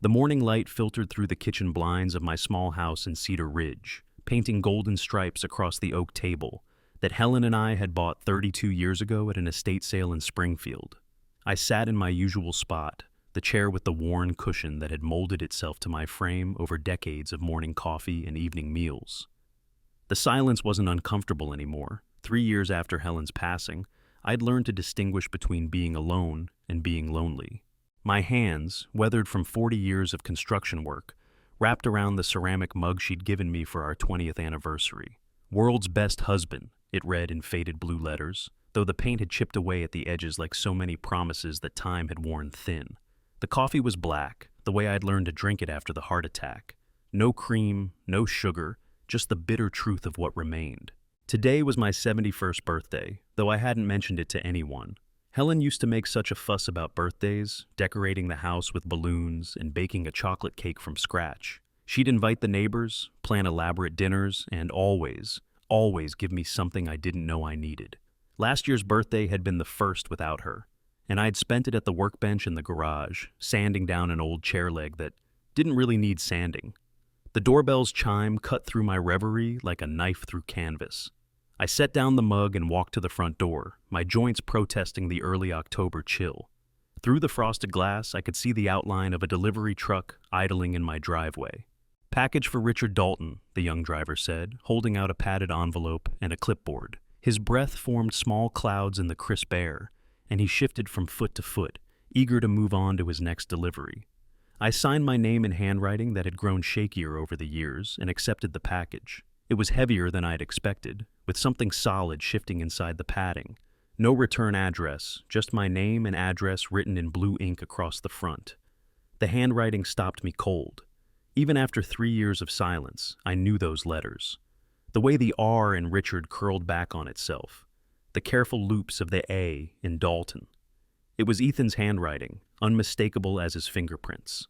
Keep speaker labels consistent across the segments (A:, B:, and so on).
A: The morning light filtered through the kitchen blinds of my small house in Cedar Ridge, painting golden stripes across the oak table that Helen and I had bought 32 years ago at an estate sale in Springfield. I sat in my usual spot, the chair with the worn cushion that had molded itself to my frame over decades of morning coffee and evening meals. The silence wasn't uncomfortable anymore. 3 years after Helen's passing, I'd learned to distinguish between being alone and being lonely. My hands, weathered from 40 years of construction work, wrapped around the ceramic mug she'd given me for our 20th anniversary. "World's best husband," it read in faded blue letters, though the paint had chipped away at the edges like so many promises that time had worn thin. The coffee was black, the way I'd learned to drink it after the heart attack. No cream, no sugar, just the bitter truth of what remained. Today was my 71st birthday, though I hadn't mentioned it to anyone. Helen used to make such a fuss about birthdays, decorating the house with balloons and baking a chocolate cake from scratch. She'd invite the neighbors, plan elaborate dinners, and always give me something I didn't know I needed. Last year's birthday had been the first without her, and I'd spent it at the workbench in the garage, sanding down an old chair leg that didn't really need sanding. The doorbell's chime cut through my reverie like a knife through canvas. I set down the mug and walked to the front door, my joints protesting the early October chill. Through the frosted glass, I could see the outline of a delivery truck idling in my driveway. "Package for Richard Dalton," the young driver said, holding out a padded envelope and a clipboard. His breath formed small clouds in the crisp air, and he shifted from foot to foot, eager to move on to his next delivery. I signed my name in handwriting that had grown shakier over the years and accepted the package. It was heavier than I'd expected, with something solid shifting inside the padding. No return address, just my name and address written in blue ink across the front. The handwriting stopped me cold. Even after 3 years of silence, I knew those letters. The way the R in Richard curled back on itself. The careful loops of the A in Dalton. It was Ethan's handwriting, unmistakable as his fingerprints.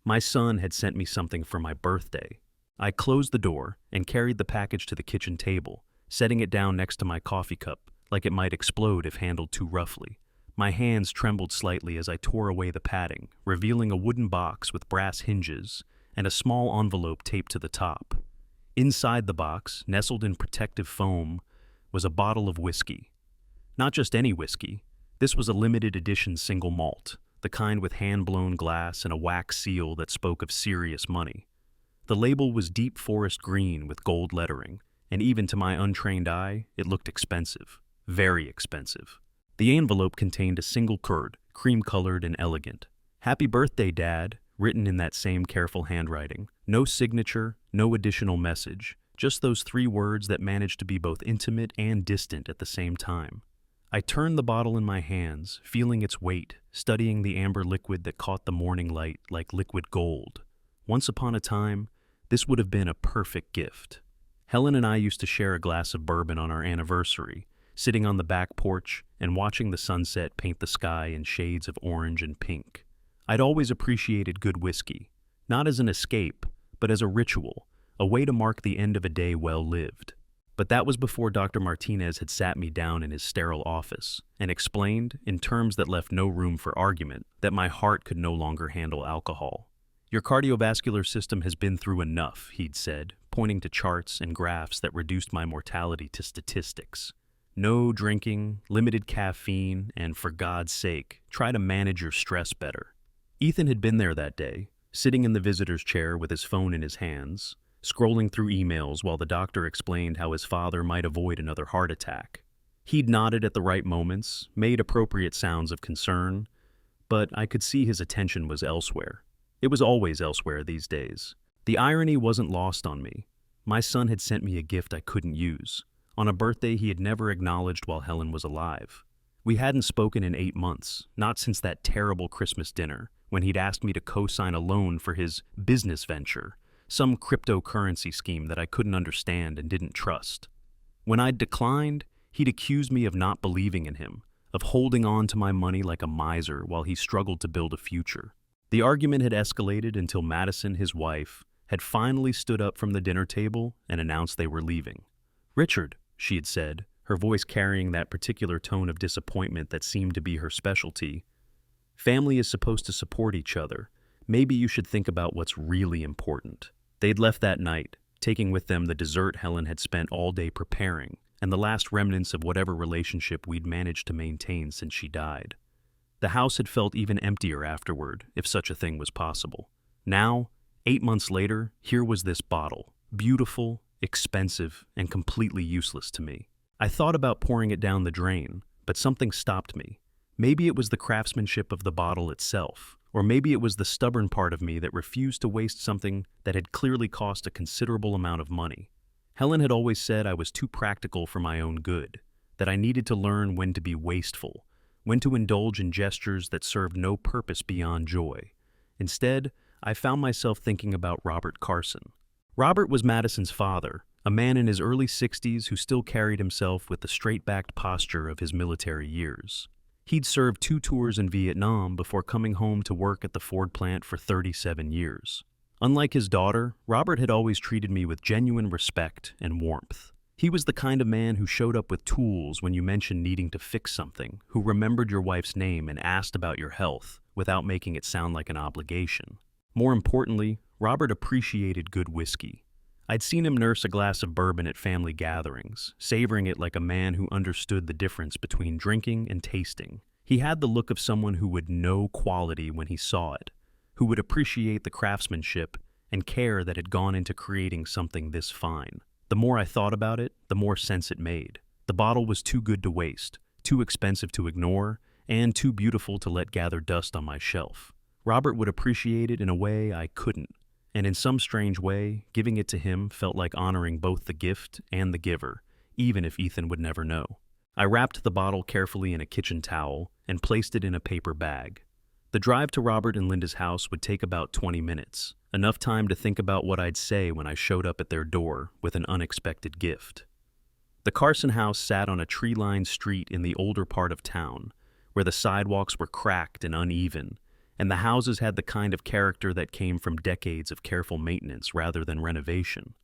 A: My son had sent me something for my birthday. I closed the door and carried the package to the kitchen table, setting it down next to my coffee cup, like it might explode if handled too roughly. My hands trembled slightly as I tore away the padding, revealing a wooden box with brass hinges and a small envelope taped to the top. Inside the box, nestled in protective foam, was a bottle of whiskey. Not just any whiskey. This was a limited edition single malt, the kind with hand-blown glass and a wax seal that spoke of serious money. The label was deep forest green with gold lettering, and even to my untrained eye, it looked expensive. Very expensive. The envelope contained a single card, cream-colored and elegant. "Happy birthday, Dad," written in that same careful handwriting. No signature, no additional message, just those 3 words that managed to be both intimate and distant at the same time. I turned the bottle in my hands, feeling its weight, studying the amber liquid that caught the morning light like liquid gold. Once upon a time, this would have been a perfect gift. Helen and I used to share a glass of bourbon on our anniversary, sitting on the back porch and watching the sunset paint the sky in shades of orange and pink. I'd always appreciated good whiskey, not as an escape, but as a ritual, a way to mark the end of a day well lived. But that was before Dr. Martinez had sat me down in his sterile office and explained, in terms that left no room for argument, that my heart could no longer handle alcohol. "Your cardiovascular system has been through enough," he'd said, pointing to charts and graphs that reduced my mortality to statistics. "No drinking, limited caffeine, and for God's sake, try to manage your stress better." Ethan had been there that day, sitting in the visitor's chair with his phone in his hands, scrolling through emails while the doctor explained how his father might avoid another heart attack. He'd nodded at the right moments, made appropriate sounds of concern, but I could see his attention was elsewhere. It was always elsewhere these days. The irony wasn't lost on me. My son had sent me a gift I couldn't use, on a birthday he had never acknowledged while Helen was alive. We hadn't spoken in 8 months, not since that terrible Christmas dinner, when he'd asked me to co-sign a loan for his business venture, some cryptocurrency scheme that I couldn't understand and didn't trust. When I'd declined, he'd accused me of not believing in him, of holding on to my money like a miser while he struggled to build a future. The argument had escalated until Madison, his wife, had finally stood up from the dinner table and announced they were leaving. "Richard," she had said, her voice carrying that particular tone of disappointment that seemed to be her specialty, "family is supposed to support each other, maybe you should think about what's really important. They'd left that night, taking with them the dessert Helen had spent all day preparing, and the last remnants of whatever relationship we'd managed to maintain since she died. The house had felt even emptier afterward, if such a thing was possible. Now, 8 months later, here was this bottle, beautiful, expensive, and completely useless to me. I thought about pouring it down the drain, but something stopped me. Maybe it was the craftsmanship of the bottle itself, or maybe it was the stubborn part of me that refused to waste something that had clearly cost a considerable amount of money. Helen had always said I was too practical for my own good, that I needed to learn when to be wasteful, when to indulge in gestures that served no purpose beyond joy. Instead, I found myself thinking about Robert Carson. Robert was Madison's father, a man in his early 60s who still carried himself with the straight-backed posture of his military years. He'd served 2 tours in Vietnam before coming home to work at the Ford plant for 37 years. Unlike his daughter, Robert had always treated me with genuine respect and warmth. He was the kind of man who showed up with tools when you mentioned needing to fix something, who remembered your wife's name and asked about your health without making it sound like an obligation. More importantly, Robert appreciated good whiskey. I'd seen him nurse a glass of bourbon at family gatherings, savoring it like a man who understood the difference between drinking and tasting. He had the look of someone who would know quality when he saw it, who would appreciate the craftsmanship and care that had gone into creating something this fine. The more I thought about it, the more sense it made. The bottle was too good to waste, too expensive to ignore, and too beautiful to let gather dust on my shelf. Robert would appreciate it in a way I couldn't. And in some strange way, giving it to him felt like honoring both the gift and the giver, even if Ethan would never know. I wrapped the bottle carefully in a kitchen towel and placed it in a paper bag. The drive to Robert and Linda's house would take about 20 minutes, enough time to think about what I'd say when I showed up at their door with an unexpected gift. The Carson house sat on a tree-lined street in the older part of town, where the sidewalks were cracked and uneven, and the houses had the kind of character that came from decades of careful maintenance rather than renovation.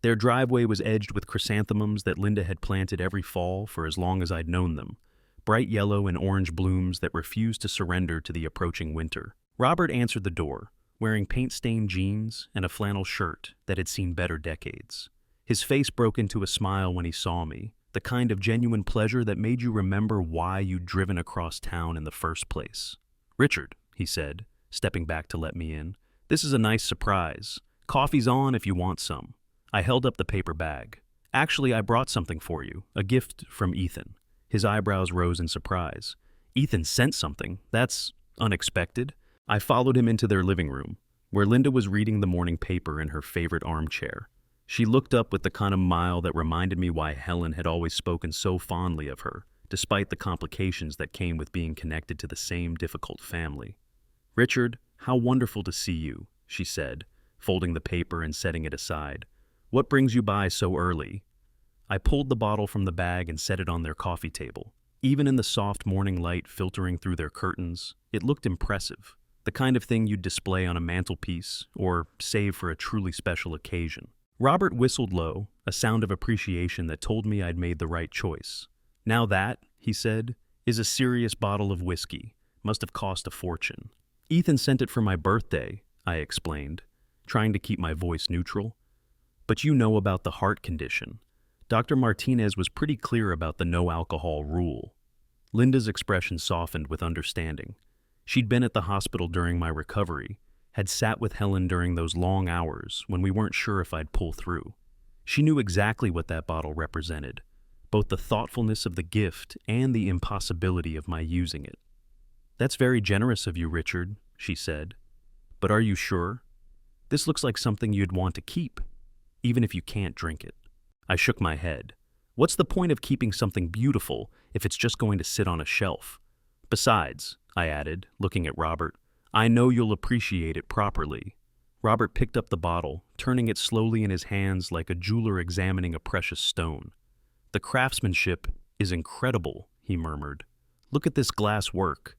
A: Their driveway was edged with chrysanthemums that Linda had planted every fall for as long as I'd known them, bright yellow and orange blooms that refused to surrender to the approaching winter. Robert answered the door, wearing paint-stained jeans and a flannel shirt that had seen better decades. His face broke into a smile when he saw me, the kind of genuine pleasure that made you remember why you'd driven across town in the first place. "Richard," he said, stepping back to let me in. "This is a nice surprise. Coffee's on if you want some." I held up the paper bag. "Actually, I brought something for you, a gift from Ethan." His eyebrows rose in surprise. "Ethan sent something? That's unexpected." I followed him into their living room, where Linda was reading the morning paper in her favorite armchair. She looked up with the kind of smile that reminded me why Helen had always spoken so fondly of her, despite the complications that came with being connected to the same difficult family. "Richard, how wonderful to see you," she said, folding the paper and setting it aside. "What brings you by so early?" I pulled the bottle from the bag and set it on their coffee table. Even in the soft morning light filtering through their curtains, it looked impressive, the kind of thing you'd display on a mantelpiece or save for a truly special occasion. Robert whistled low, a sound of appreciation that told me I'd made the right choice. "Now that," he said, "is a serious bottle of whiskey. Must have cost a fortune." "Ethan sent it for my birthday," I explained, trying to keep my voice neutral. "But you know about the heart condition. Dr. Martinez was pretty clear about the no-alcohol rule." Linda's expression softened with understanding. She'd been at the hospital during my recovery, had sat with Helen during those long hours when we weren't sure if I'd pull through. She knew exactly what that bottle represented, both the thoughtfulness of the gift and the impossibility of my using it. "That's very generous of you, Richard," she said. "But are you sure? This looks like something you'd want to keep, even if you can't drink it." I shook my head. "What's the point of keeping something beautiful if it's just going to sit on a shelf? Besides," I added, looking at Robert, "I know you'll appreciate it properly." Robert picked up the bottle, turning it slowly in his hands like a jeweler examining a precious stone. "The craftsmanship is incredible," he murmured. "Look at this glass work.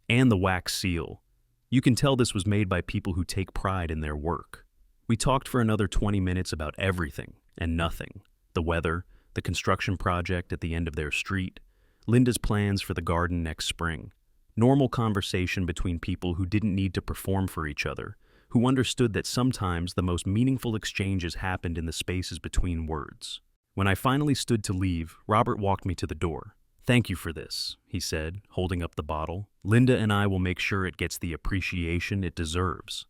A: And the wax seal. You can tell this was made by people who take pride in their work." We talked for another 20 minutes about everything and nothing. The weather, the construction project at the end of their street, Linda's plans for the garden next spring. Normal conversation between people who didn't need to perform for each other, who understood that sometimes the most meaningful exchanges happened in the spaces between words. When I finally stood to leave, Robert walked me to the door. "Thank you for this," he said, holding up the bottle. "Linda and I will make sure it gets the appreciation it deserves."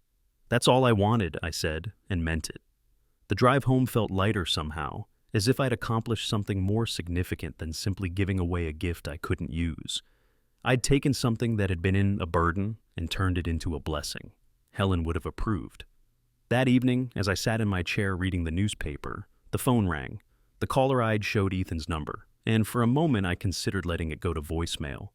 A: "That's all I wanted," I said, and meant it. The drive home felt lighter somehow, as if I'd accomplished something more significant than simply giving away a gift I couldn't use. I'd taken something that had been in a burden and turned it into a blessing. Helen would have approved. That evening, as I sat in my chair reading the newspaper, the phone rang. The caller ID showed Ethan's number, and for a moment I considered letting it go to voicemail.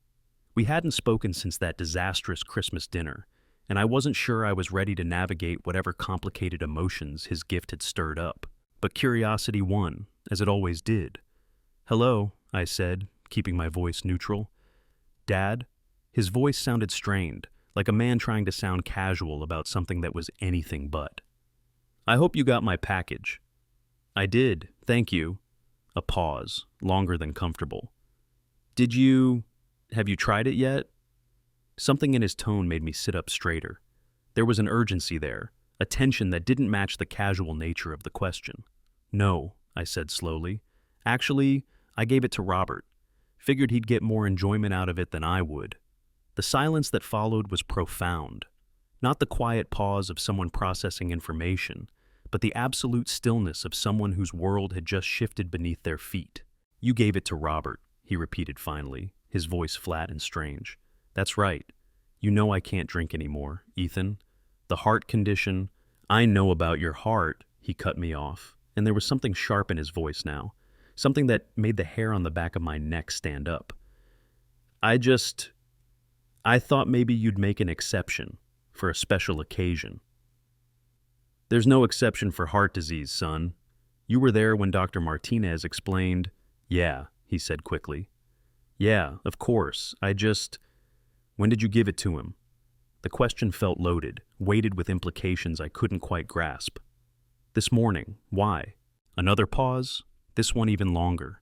A: We hadn't spoken since that disastrous Christmas dinner, and I wasn't sure I was ready to navigate whatever complicated emotions his gift had stirred up. But curiosity won, as it always did. "Hello," I said, keeping my voice neutral. "Dad?" His voice sounded strained, like a man trying to sound casual about something that was anything but. "I hope you got my package." "I did, thank you." A pause, longer than comfortable. Have you tried it yet?" Something in his tone made me sit up straighter. There was an urgency there, a tension that didn't match the casual nature of the question. "No," I said slowly. "Actually, I gave it to Robert. Figured he'd get more enjoyment out of it than I would." The silence that followed was profound. Not the quiet pause of someone processing information, but the absolute stillness of someone whose world had just shifted beneath their feet. "You gave it to Robert," he repeated finally, his voice flat and strange. "That's right. You know I can't drink anymore, Ethan. The heart condition—" "I know about your heart," he cut me off, and there was something sharp in his voice now, something that made the hair on the back of my neck stand up. I thought maybe you'd make an exception for a special occasion." "There's no exception for heart disease, son. You were there when Dr. Martinez explained—" "Yeah," he said quickly. "Yeah, of course. When did you give it to him?" The question felt loaded, weighted with implications I couldn't quite grasp. "This morning. Why?" Another pause, this one even longer.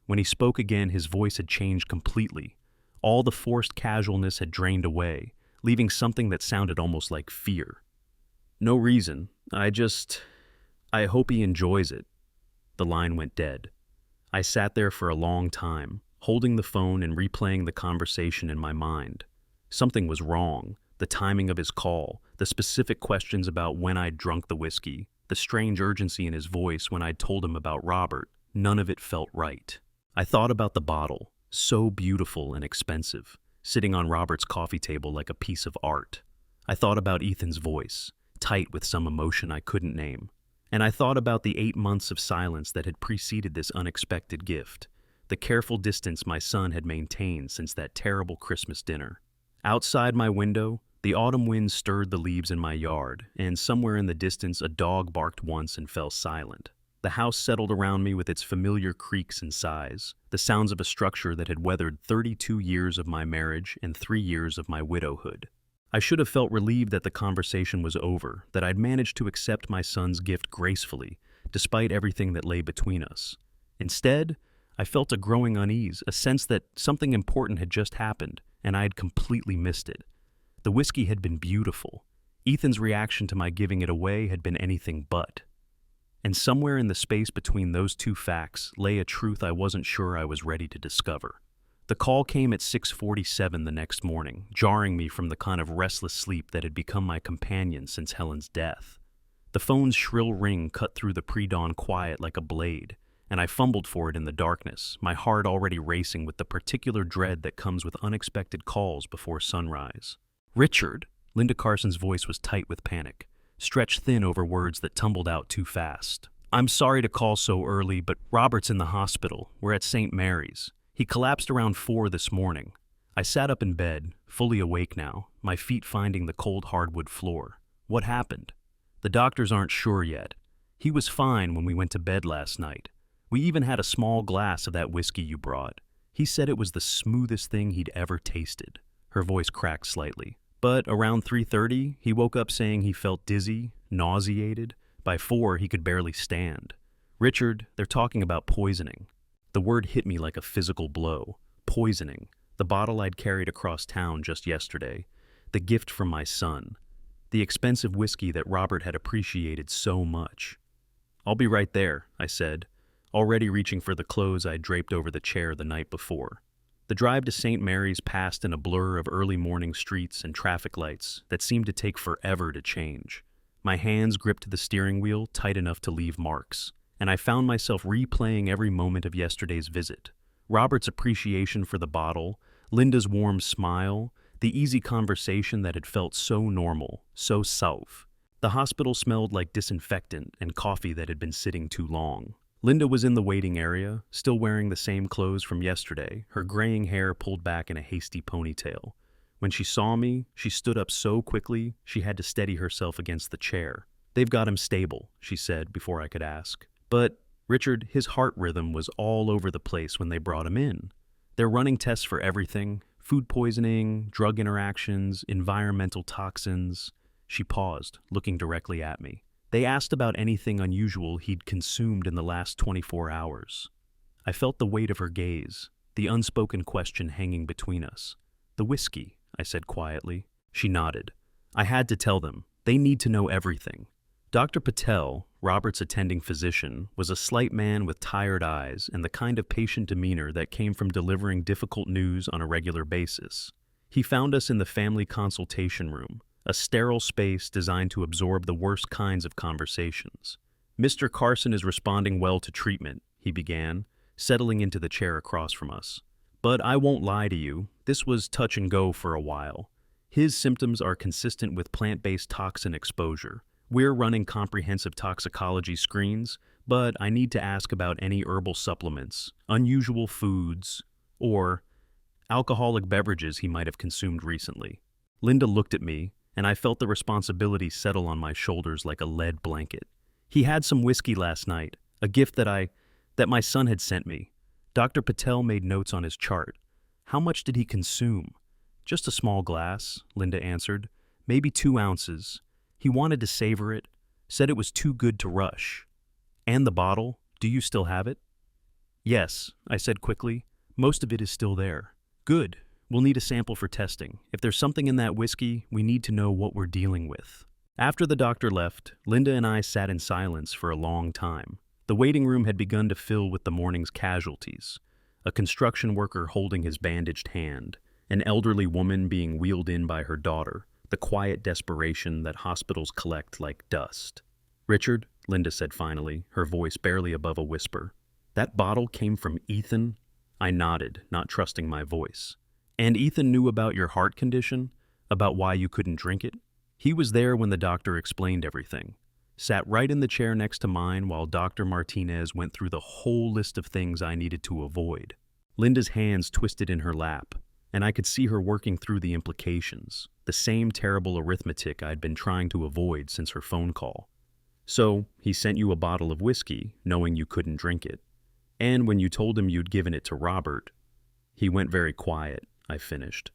A: When he spoke again, his voice had changed completely. All the forced casualness had drained away, leaving something that sounded almost like fear. "No reason. I hope he enjoys it." The line went dead. I sat there for a long time, holding the phone and replaying the conversation in my mind. Something was wrong. The timing of his call, the specific questions about when I'd drunk the whiskey, the strange urgency in his voice when I'd told him about Robert, none of it felt right. I thought about the bottle, so beautiful and expensive, sitting on Robert's coffee table like a piece of art. I thought about Ethan's voice, tight with some emotion I couldn't name. And I thought about the 8 months of silence that had preceded this unexpected gift, the careful distance my son had maintained since that terrible Christmas dinner. Outside my window, the autumn wind stirred the leaves in my yard, and somewhere in the distance a dog barked once and fell silent. The house settled around me with its familiar creaks and sighs, the sounds of a structure that had weathered 32 years of my marriage and 3 years of my widowhood. I should have felt relieved that the conversation was over, that I'd managed to accept my son's gift gracefully, despite everything that lay between us. Instead, I felt a growing unease, a sense that something important had just happened, and I had completely missed it. The whiskey had been beautiful. Ethan's reaction to my giving it away had been anything but. And somewhere in the space between those two facts lay a truth I wasn't sure I was ready to discover. The call came at 6:47 the next morning, jarring me from the kind of restless sleep that had become my companion since Helen's death. The phone's shrill ring cut through the pre-dawn quiet like a blade, and I fumbled for it in the darkness, my heart already racing with the particular dread that comes with unexpected calls before sunrise. "Richard!" Linda Carson's voice was tight with panic, stretched thin over words that tumbled out too fast. "I'm sorry to call so early, but Robert's in the hospital. We're at St. Mary's. He collapsed around 4 this morning." I sat up in bed, fully awake now, my feet finding the cold hardwood floor. What happened? "The doctors aren't sure yet. He was fine when we went to bed last night. We even had a small glass of that whiskey you brought. He said it was the smoothest thing he'd ever tasted." Her voice cracked slightly. "But around 3:30, he woke up saying he felt dizzy, nauseated. By 4, he could barely stand. Richard, they're talking about poisoning." The word hit me like a physical blow. Poisoning. The bottle I'd carried across town just yesterday, the gift from my son, the expensive whiskey that Robert had appreciated so much. "I'll be right there," I said, already reaching for the clothes I'd draped over the chair the night before. The drive to St. Mary's passed in a blur of early morning streets and traffic lights that seemed to take forever to change. My hands gripped the steering wheel tight enough to leave marks, and I found myself replaying every moment of yesterday's visit. Robert's appreciation for the bottle, Linda's warm smile, the easy conversation that had felt so normal, so safe. The hospital smelled like disinfectant and coffee that had been sitting too long. Linda was in the waiting area, still wearing the same clothes from yesterday, her graying hair pulled back in a hasty ponytail. When she saw me, she stood up so quickly she had to steady herself against the chair. "They've got him stable," she said before I could ask. "But, Richard, his heart rhythm was all over the place when they brought him in. They're running tests for everything: food poisoning, drug interactions, environmental toxins." She paused, looking directly at me. "They asked about anything unusual he'd consumed in the last 24 hours. I felt the weight of her gaze, the unspoken question hanging between us. "The whiskey," I said quietly. She nodded. "I had to tell them. They need to know everything." Dr. Patel, Robert's attending physician, was a slight man with tired eyes and the kind of patient demeanor that came from delivering difficult news on a regular basis. He found us in the family consultation room, a sterile space designed to absorb the worst kinds of conversations. "Mr. Carson is responding well to treatment," he began, settling into the chair across from us. "But I won't lie to you, this was touch and go for a while. His symptoms are consistent with plant-based toxin exposure. We're running comprehensive toxicology screens, but I need to ask about any herbal supplements, unusual foods, or alcoholic beverages he might have consumed recently." Linda looked at me, and I felt the responsibility settle on my shoulders like a lead blanket. "He had some whiskey last night, a gift that my son had sent me." Dr. Patel made notes on his chart. "How much did he consume?" "Just a small glass," Linda answered. "Maybe 2 ounces. He wanted to savor it, said it was too good to rush." "And the bottle, do you still have it?" "Yes," I said quickly. "Most of it is still there." "Good. We'll need a sample for testing. If there's something in that whiskey, we need to know what we're dealing with." After the doctor left, Linda and I sat in silence for a long time. The waiting room had begun to fill with the morning's casualties: a construction worker holding his bandaged hand, an elderly woman being wheeled in by her daughter, the quiet desperation that hospitals collect like dust. "Richard," Linda said finally, her voice barely above a whisper, "that bottle came from Ethan?" I nodded, not trusting my voice. "And Ethan knew about your heart condition? About why you couldn't drink it?" "He was there when the doctor explained everything. Sat right in the chair next to mine while Dr. Martinez went through the whole list of things I needed to avoid." Linda's hands twisted in her lap, and I could see her working through the implications, the same terrible arithmetic I'd been trying to avoid since her phone call. "So, he sent you a bottle of whiskey, knowing you couldn't drink it. And when you told him you'd given it to Robert, he went very quiet," I finished.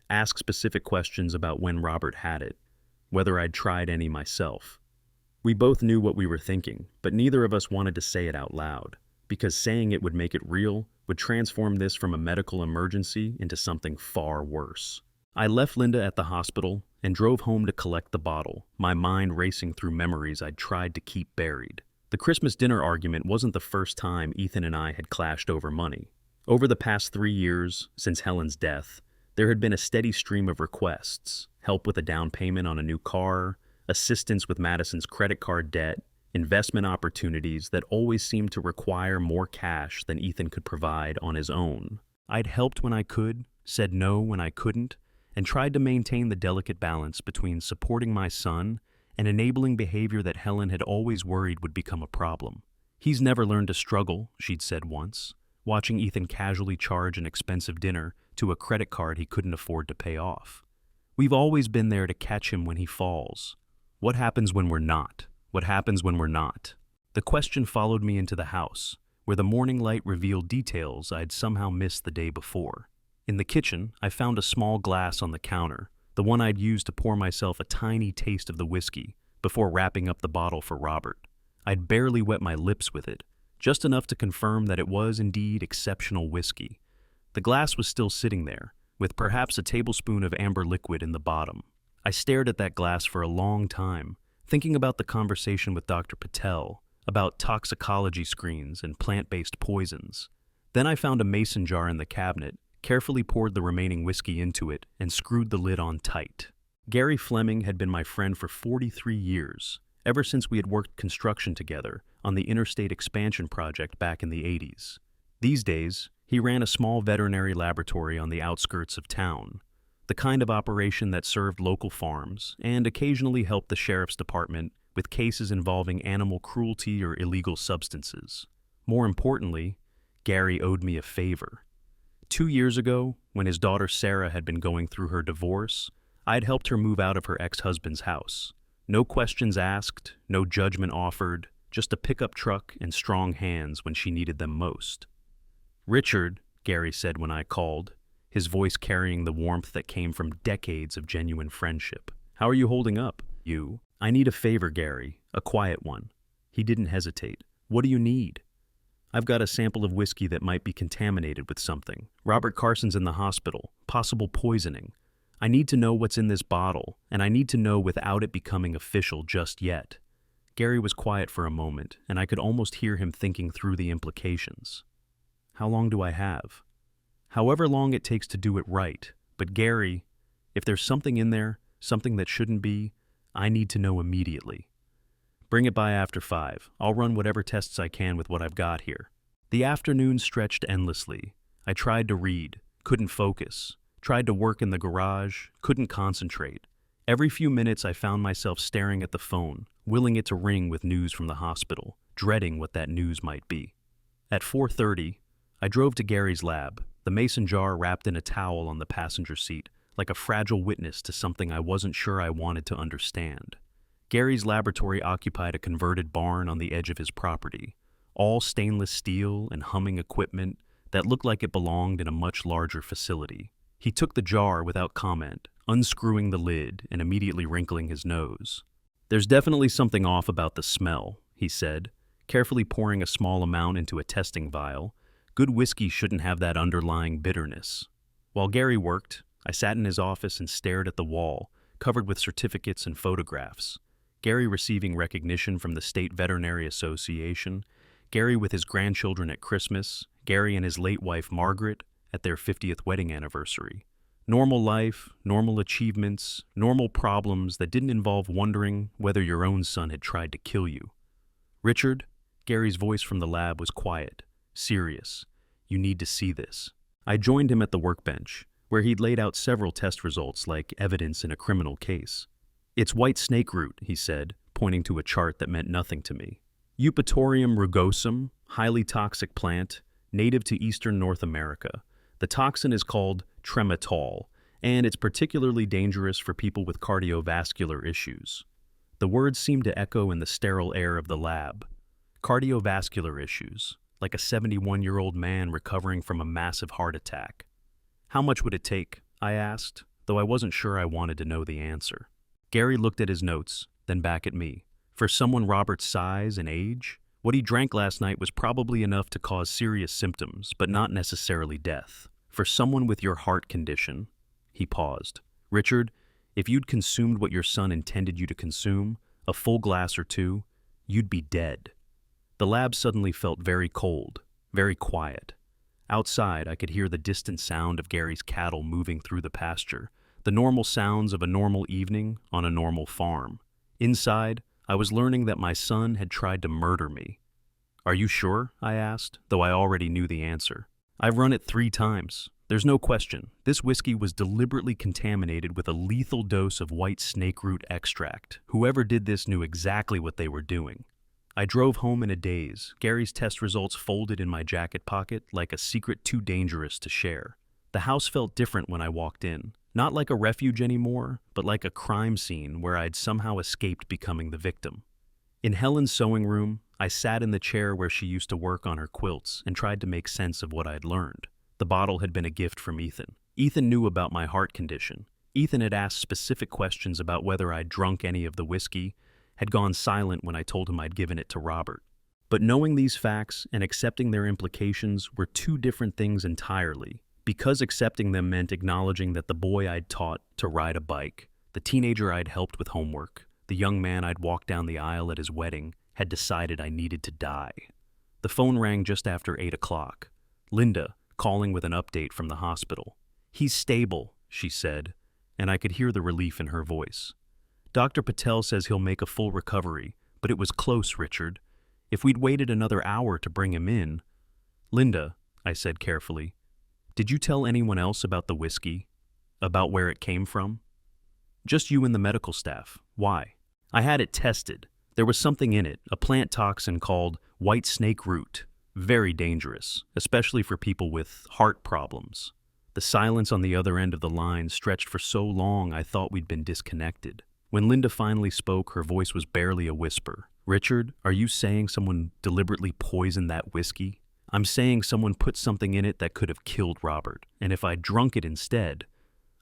A: "Ask specific questions about when Robert had it, whether I'd tried any myself." We both knew what we were thinking, but neither of us wanted to say it out loud, because saying it would make it real, would transform this from a medical emergency into something far worse. I left Linda at the hospital and drove home to collect the bottle, my mind racing through memories I'd tried to keep buried. The Christmas dinner argument wasn't the first time Ethan and I had clashed over money. Over the past 3 years, since Helen's death, there had been a steady stream of requests: help with a down payment on a new car, assistance with Madison's credit card debt, investment opportunities that always seemed to require more cash than Ethan could provide on his own. I'd helped when I could, said no when I couldn't, and tried to maintain the delicate balance between supporting my son and enabling behavior that Helen had always worried would become a problem. "He's never learned to struggle," she'd said once, watching Ethan casually charge an expensive dinner to a credit card he couldn't afford to pay off. "We've always been there to catch him when he falls. What happens when we're not? What happens when we're not?" The question followed me into the house, where the morning light revealed details I'd somehow missed the day before. In the kitchen, I found a small glass on the counter, the one I'd used to pour myself a tiny taste of the whiskey before wrapping up the bottle for Robert. I'd barely wet my lips with it, just enough to confirm that it was indeed exceptional whiskey. The glass was still sitting there, with perhaps a tablespoon of amber liquid in the bottom. I stared at that glass for a long time, thinking about the conversation with Dr. Patel, about toxicology screens and plant-based poisons. Then I found a mason jar in the cabinet, carefully poured the remaining whiskey into it, and screwed the lid on tight. Gary Fleming had been my friend for 43 years, ever since we had worked construction together on the interstate expansion project back in the 80s. These days, he ran a small veterinary laboratory on the outskirts of town, the kind of operation that served local farms and occasionally helped the sheriff's department with cases involving animal cruelty or illegal substances. More importantly, Gary owed me a favor. 2 years ago, when his daughter Sarah had been going through her divorce, I had helped her move out of her ex-husband's house. No questions asked, no judgment offered, just a pickup truck and strong hands when she needed them most. "Richard," Gary said when I called, his voice carrying the warmth that came from decades of genuine friendship. "How are you holding up?" "I need a favor, Gary, a quiet one." He didn't hesitate. "What do you need?" "I've got a sample of whiskey that might be contaminated with something. Robert Carson's in the hospital, possible poisoning. I need to know what's in this bottle, and I need to know without it becoming official just yet." Gary was quiet for a moment, and I could almost hear him thinking through the implications. "How long do I have?" "However long it takes to do it right. But Gary, if there's something in there, something that shouldn't be, I need to know immediately." "Bring it by after 5. I'll run whatever tests I can with what I've got here." The afternoon stretched endlessly. I tried to read, couldn't focus. Tried to work in the garage, couldn't concentrate. Every few minutes I found myself staring at the phone, willing it to ring with news from the hospital, dreading what that news might be. At 4:30, I drove to Gary's lab, the mason jar wrapped in a towel on the passenger seat, like a fragile witness to something I wasn't sure I wanted to understand. Gary's laboratory occupied a converted barn on the edge of his property, all stainless steel and humming equipment that looked like it belonged in a much larger facility. He took the jar without comment, unscrewing the lid and immediately wrinkling his nose. "There's definitely something off about the smell," he said, carefully pouring a small amount into a testing vial. "Good whiskey shouldn't have that underlying bitterness." While Gary worked, I sat in his office and stared at the wall, covered with certificates and photographs. Gary receiving recognition from the State Veterinary Association, Gary with his grandchildren at Christmas, Gary and his late wife Margaret at their 50th wedding anniversary. Normal life, normal achievements, normal problems that didn't involve wondering whether your own son had tried to kill you. "Richard," Gary's voice from the lab was quiet, serious. "You need to see this." I joined him at the workbench, where he'd laid out several test results like evidence in a criminal case. "It's white snake root," he said, pointing to a chart that meant nothing to me. "Eupatorium rugosum, highly toxic plant, native to eastern North America. The toxin is called tremetol, and it's particularly dangerous for people with cardiovascular issues." The words seemed to echo in the sterile air of the lab. Cardiovascular issues, like a 71-year-old man recovering from a massive heart attack. "How much would it take?" I asked, though I wasn't sure I wanted to know the answer. Gary looked at his notes, then back at me. "For someone Robert's size and age, what he drank last night was probably enough to cause serious symptoms, but not necessarily death. For someone with your heart condition," he paused. "Richard, if you'd consumed what your son intended you to consume, a full glass or two, you'd be dead." The lab suddenly felt very cold, very quiet. Outside, I could hear the distant sound of Gary's cattle moving through the pasture, the normal sounds of a normal evening on a normal farm. Inside, I was learning that my son had tried to murder me. "Are you sure?" I asked, though I already knew the answer. "I've run it 3 times. There's no question. This whiskey was deliberately contaminated with a lethal dose of white snake root extract. Whoever did this knew exactly what they were doing." I drove home in a daze, Gary's test results folded in my jacket pocket like a secret too dangerous to share. The house felt different when I walked in. Not like a refuge anymore, but like a crime scene where I'd somehow escaped becoming the victim. In Helen's sewing room, I sat in the chair where she used to work on her quilts and tried to make sense of what I'd learned. The bottle had been a gift from Ethan. Ethan knew about my heart condition. Ethan had asked specific questions about whether I'd drunk any of the whiskey, had gone silent when I told him I'd given it to Robert. But knowing these facts and accepting their implications were 2 different things entirely. Because accepting them meant acknowledging that the boy I'd taught to ride a bike, the teenager I'd helped with homework, the young man I'd walked down the aisle at his wedding, had decided I needed to die. The phone rang just after 8 o'clock. Linda, calling with an update from the hospital. "He's stable," she said, and I could hear the relief in her voice. "Dr. Patel says he'll make a full recovery, but it was close, Richard. If we'd waited another hour to bring him in—" "Linda," I said carefully, "did you tell anyone else about the whiskey? About where it came from?" "Just you and the medical staff. Why?" "I had it tested. There was something in it, a plant toxin called white snake root. Very dangerous, especially for people with heart problems." The silence on the other end of the line stretched for so long I thought we'd been disconnected. When Linda finally spoke, her voice was barely a whisper. "Richard, are you saying someone deliberately poisoned that whiskey?" "I'm saying someone put something in it that could have killed Robert, and if I'd drunk it instead—"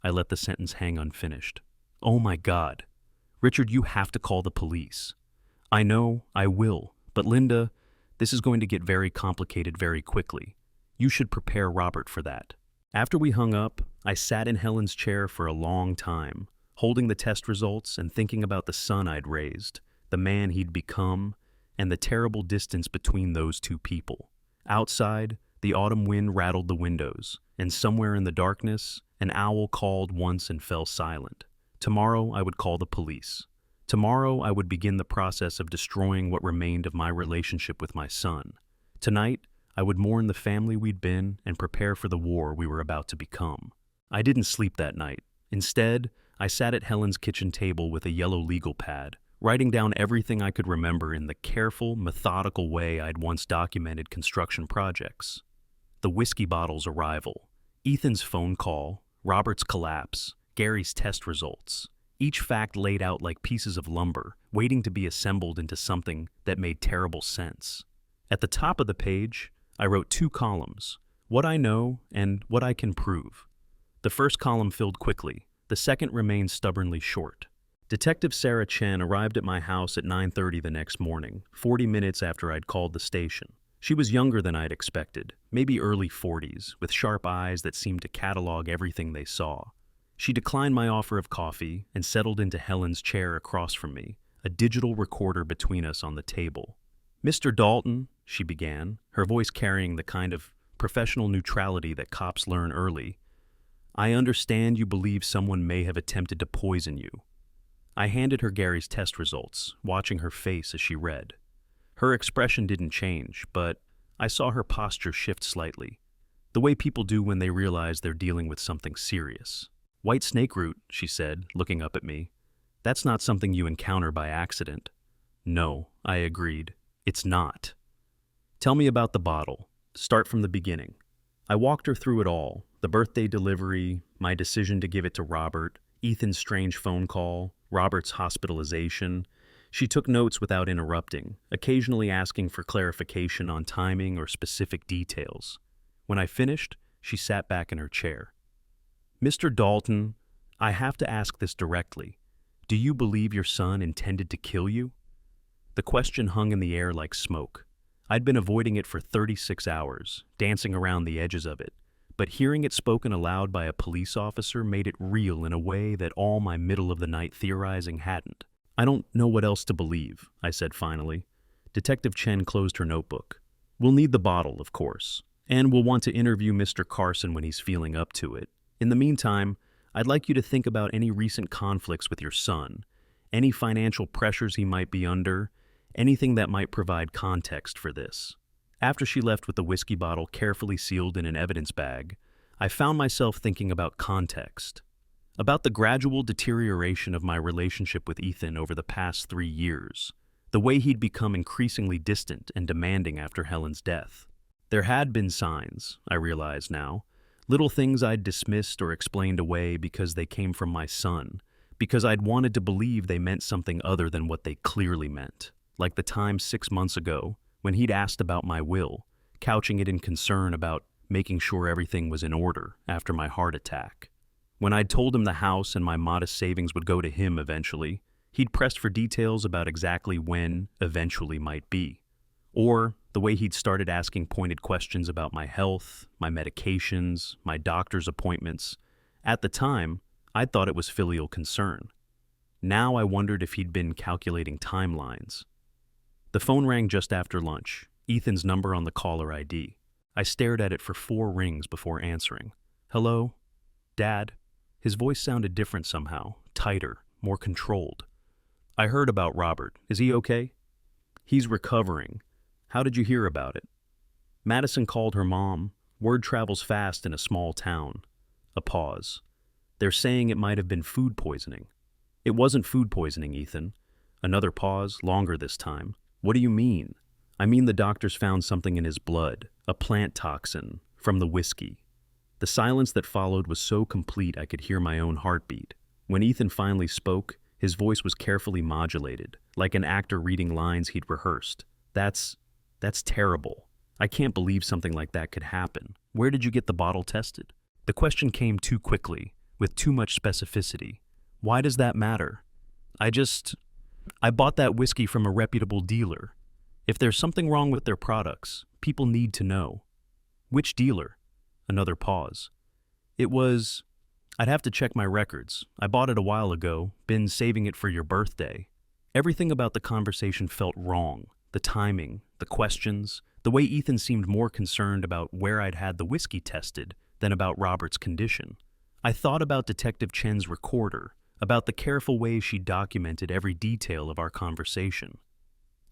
A: I let the sentence hang unfinished. "Oh my God. Richard, you have to call the police." "I know, I will. But Linda, this is going to get very complicated very quickly. You should prepare Robert for that." After we hung up, I sat in Helen's chair for a long time, holding the test results and thinking about the son I'd raised, the man he'd become, and the terrible distance between those two people. Outside, the autumn wind rattled the windows, and somewhere in the darkness, an owl called once and fell silent. Tomorrow I would call the police. Tomorrow I would begin the process of destroying what remained of my relationship with my son. Tonight, I would mourn the family we'd been and prepare for the war we were about to become. I didn't sleep that night. Instead, I sat at Helen's kitchen table with a yellow legal pad, writing down everything I could remember in the careful, methodical way I'd once documented construction projects. The whiskey bottle's arrival, Ethan's phone call, Robert's collapse, Gary's test results. Each fact laid out like pieces of lumber, waiting to be assembled into something that made terrible sense. At the top of the page, I wrote 2 columns, what I know and what I can prove. The first column filled quickly, the second remained stubbornly short. Detective Sarah Chen arrived at my house at 9:30 the next morning, 40 minutes after I'd called the station. She was younger than I'd expected, maybe early 40s, with sharp eyes that seemed to catalog everything they saw. She declined my offer of coffee and settled into Helen's chair across from me, a digital recorder between us on the table. "Mr. Dalton," she began, her voice carrying the kind of professional neutrality that cops learn early, "I understand you believe someone may have attempted to poison you." I handed her Gary's test results, watching her face as she read. Her expression didn't change, but I saw her posture shift slightly, the way people do when they realize they're dealing with something serious. "White snake root," she said, looking up at me. "That's not something you encounter by accident." "No," I agreed. "It's not." "Tell me about the bottle. Start from the beginning." I walked her through it all, the birthday delivery, my decision to give it to Robert, Ethan's strange phone call, Robert's hospitalization. She took notes without interrupting, occasionally asking for clarification on timing or specific details. When I finished, she sat back in her chair. "Mr. Dalton, I have to ask this directly. Do you believe your son intended to kill you?" The question hung in the air like smoke. I'd been avoiding it for 36 hours, dancing around the edges of it, but hearing it spoken aloud by a police officer made it real in a way that all my middle-of-the-night theorizing hadn't. "I don't know what else to believe," I said finally. Detective Chen closed her notebook. "We'll need the bottle, of course, and we'll want to interview Mr. Carson when he's feeling up to it. In the meantime, I'd like you to think about any recent conflicts with your son, any financial pressures he might be under, anything that might provide context for this." After she left with the whiskey bottle carefully sealed in an evidence bag, I found myself thinking about context, about the gradual deterioration of my relationship with Ethan over the past 3 years, the way he'd become increasingly distant and demanding after Helen's death. There had been signs, I realize now, little things I'd dismissed or explained away because they came from my son, because I'd wanted to believe they meant something other than what they clearly meant, like the time 6 months ago when he'd asked about my will, couching it in concern about making sure everything was in order after my heart attack. When I'd told him the house and my modest savings would go to him eventually, he'd pressed for details about exactly when eventually might be. Or the way he'd started asking pointed questions about my health, my medications, my doctor's appointments. At the time, I'd thought it was filial concern. Now I wondered if he'd been calculating timelines. The phone rang just after lunch, Ethan's number on the caller ID. I stared at it for 4 rings before answering. "Hello? Dad?" His voice sounded different somehow, tighter, more controlled. "I heard about Robert. Is he okay?" "He's recovering. How did you hear about it?" "Madison called her mom. Word travels fast in a small town." A pause. "They're saying it might have been food poisoning." "It wasn't food poisoning, Ethan." Another pause, longer this time. "What do you mean?" "I mean the doctors found something in his blood, a plant toxin, from the whiskey." The silence that followed was so complete I could hear my own heartbeat. When Ethan finally spoke, his voice was carefully modulated, like an actor reading lines he'd rehearsed. That's terrible. I can't believe something like that could happen. Where did you get the bottle tested?" The question came too quickly, with too much specificity. "Why does that matter?" I bought that whiskey from a reputable dealer. If there's something wrong with their products, people need to know." "Which dealer?" Another pause. I'd have to check my records. I bought it a while ago, been saving it for your birthday." Everything about the conversation felt wrong. The timing, the questions, the way Ethan seemed more concerned about where I'd had the whiskey tested than about Robert's condition. I thought about Detective Chen's recorder, about the careful way she documented every detail of our conversation.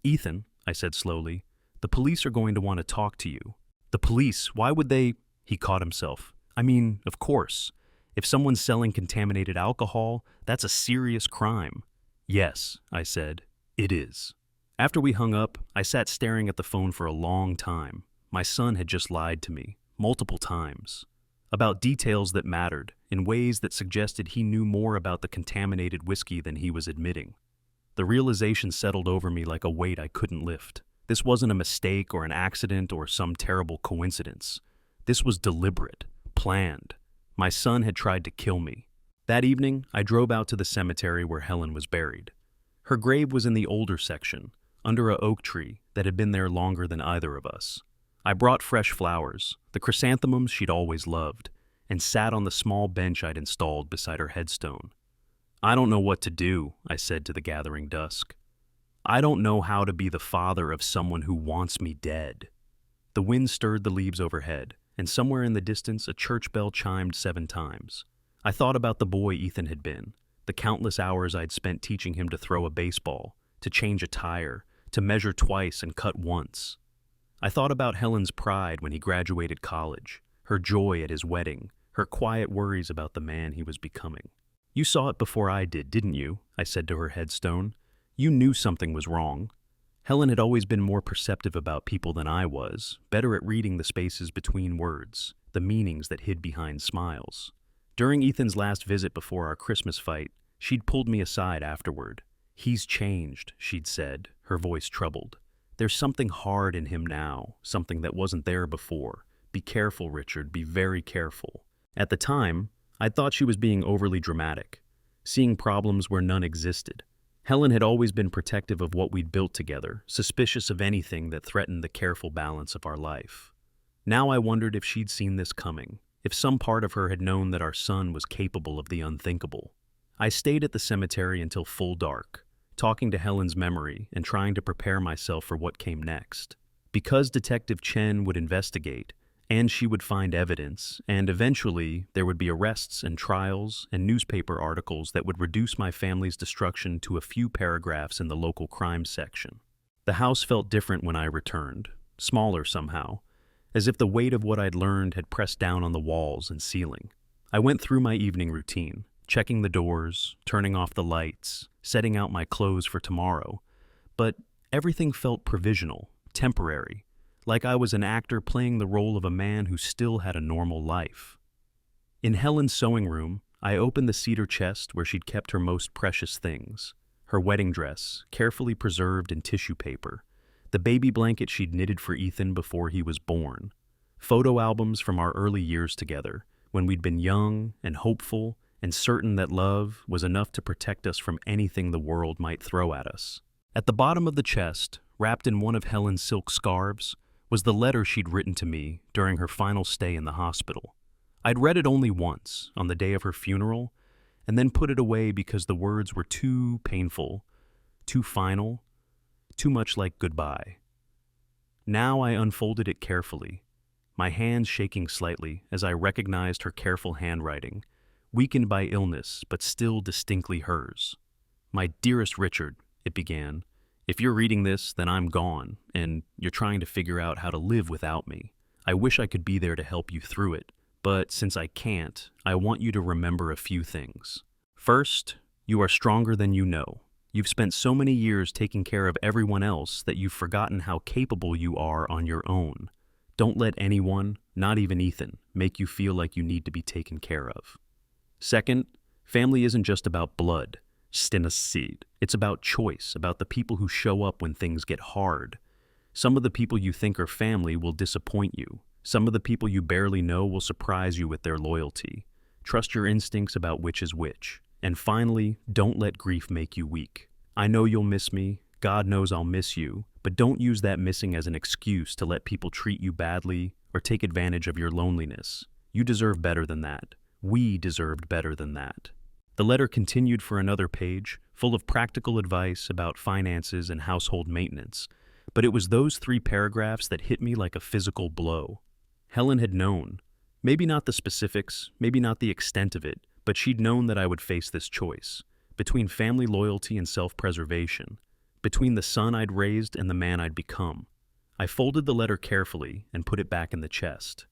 A: "Ethan," I said slowly, "the police are going to want to talk to you." "The police? Why would they?" He caught himself. "I mean, of course. If someone's selling contaminated alcohol, that's a serious crime." "Yes," I said, "it is." After we hung up, I sat staring at the phone for a long time. My son had just lied to me, multiple times, about details that mattered, in ways that suggested he knew more about the contaminated whiskey than he was admitting. The realization settled over me like a weight I couldn't lift. This wasn't a mistake or an accident or some terrible coincidence. This was deliberate, planned. My son had tried to kill me. That evening, I drove out to the cemetery where Helen was buried. Her grave was in the older section, under an oak tree that had been there longer than either of us. I brought fresh flowers, the chrysanthemums she'd always loved, and sat on the small bench I'd installed beside her headstone. "I don't know what to do," I said to the gathering dusk. "I don't know how to be the father of someone who wants me dead." The wind stirred the leaves overhead, and somewhere in the distance a church bell chimed 7 times. I thought about the boy Ethan had been, the countless hours I'd spent teaching him to throw a baseball, to change a tire, to measure twice and cut once. I thought about Helen's pride when he graduated college, her joy at his wedding, her quiet worries about the man he was becoming. "You saw it before I did, didn't you?" I said to her headstone. "You knew something was wrong." Helen had always been more perceptive about people than I was, better at reading the spaces between words, the meanings that hid behind smiles. During Ethan's last visit before our Christmas fight, she'd pulled me aside afterward. "He's changed," she'd said, her voice troubled. "There's something hard in him now, something that wasn't there before. Be careful, Richard, be very careful." At the time, I thought she was being overly dramatic, seeing problems where none existed. Helen had always been protective of what we'd built together, suspicious of anything that threatened the careful balance of our life. Now I wondered if she'd seen this coming, if some part of her had known that our son was capable of the unthinkable. I stayed at the cemetery until full dark, talking to Helen's memory and trying to prepare myself for what came next. Because Detective Chen would investigate, and she would find evidence, and eventually there would be arrests and trials and newspaper articles that would reduce my family's destruction to a few paragraphs in the local crime section. The house felt different when I returned, smaller somehow, as if the weight of what I'd learned had pressed down on the walls and ceiling. I went through my evening routine, checking the doors, turning off the lights, setting out my clothes for tomorrow, but everything felt provisional, temporary, like I was an actor playing the role of a man who still had a normal life. In Helen's sewing room, I opened the cedar chest where she'd kept her most precious things, her wedding dress, carefully preserved in tissue paper, the baby blanket she'd knitted for Ethan before he was born, photo albums from our early years together, when we'd been young and hopeful and certain that love was enough to protect us from anything the world might throw at us. At the bottom of the chest, wrapped in one of Helen's silk scarves, was the letter she'd written to me during her final stay in the hospital. I'd read it only once, on the day of her funeral, and then put it away because the words were too painful, too final, too much like goodbye. Now I unfolded it carefully, my hands shaking slightly as I recognized her careful handwriting, weakened by illness but still distinctly hers. "My dearest Richard," it began, "if you're reading this, then I'm gone, and you're trying to figure out how to live without me. I wish I could be there to help you through it, but since I can't, I want you to remember a few things. First, you are stronger than you know. You've spent so many years taking care of everyone else that you've forgotten how capable you are on your own. Don't let anyone, not even Ethan, make you feel like you need to be taken care of. Second, family isn't just about blood, seed. It's about choice, about the people who show up when things get hard. Some of the people you think are family will disappoint you. Some of the people you barely know will surprise you with their loyalty. Trust your instincts about which is which. And finally, don't let grief make you weak. I know you'll miss me, God knows I'll miss you, but don't use that missing as an excuse to let people treat you badly or take advantage of your loneliness. You deserve better than that. We deserved better than that." The letter continued for another page, full of practical advice about finances and household maintenance, but it was those 3 paragraphs that hit me like a physical blow. Helen had known. Maybe not the specifics, maybe not the extent of it, but she'd known that I would face this choice, between family loyalty and self-preservation, between the son I'd raised and the man I'd become. I folded the letter carefully and put it back in the chest.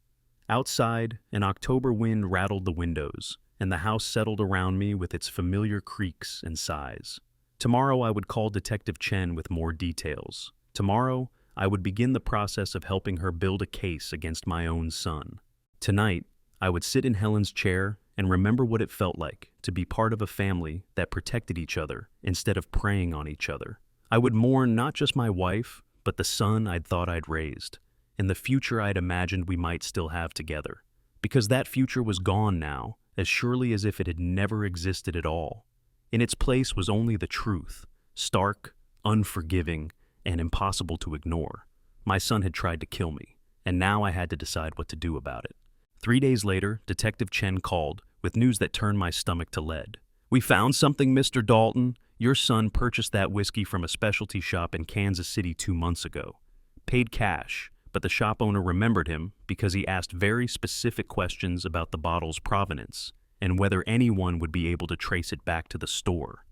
A: Outside, an October wind rattled the windows, and the house settled around me with its familiar creaks and sighs. Tomorrow I would call Detective Chen with more details. Tomorrow, I would begin the process of helping her build a case against my own son. Tonight, I would sit in Helen's chair and remember what it felt like to be part of a family that protected each other instead of preying on each other. I would mourn not just my wife, but the son I'd thought I'd raised, and the future I'd imagined we might still have together. Because that future was gone now, as surely as if it had never existed at all. In its place was only the truth, stark, unforgiving, and impossible to ignore. My son had tried to kill me, and now I had to decide what to do about it. 3 days later, Detective Chen called, with news that turned my stomach to lead. "We found something, Mr. Dalton. Your son purchased that whiskey from a specialty shop in Kansas City 2 months ago. Paid cash, but the shop owner remembered him because he asked very specific questions about the bottle's provenance and whether anyone would be able to trace it back to the store."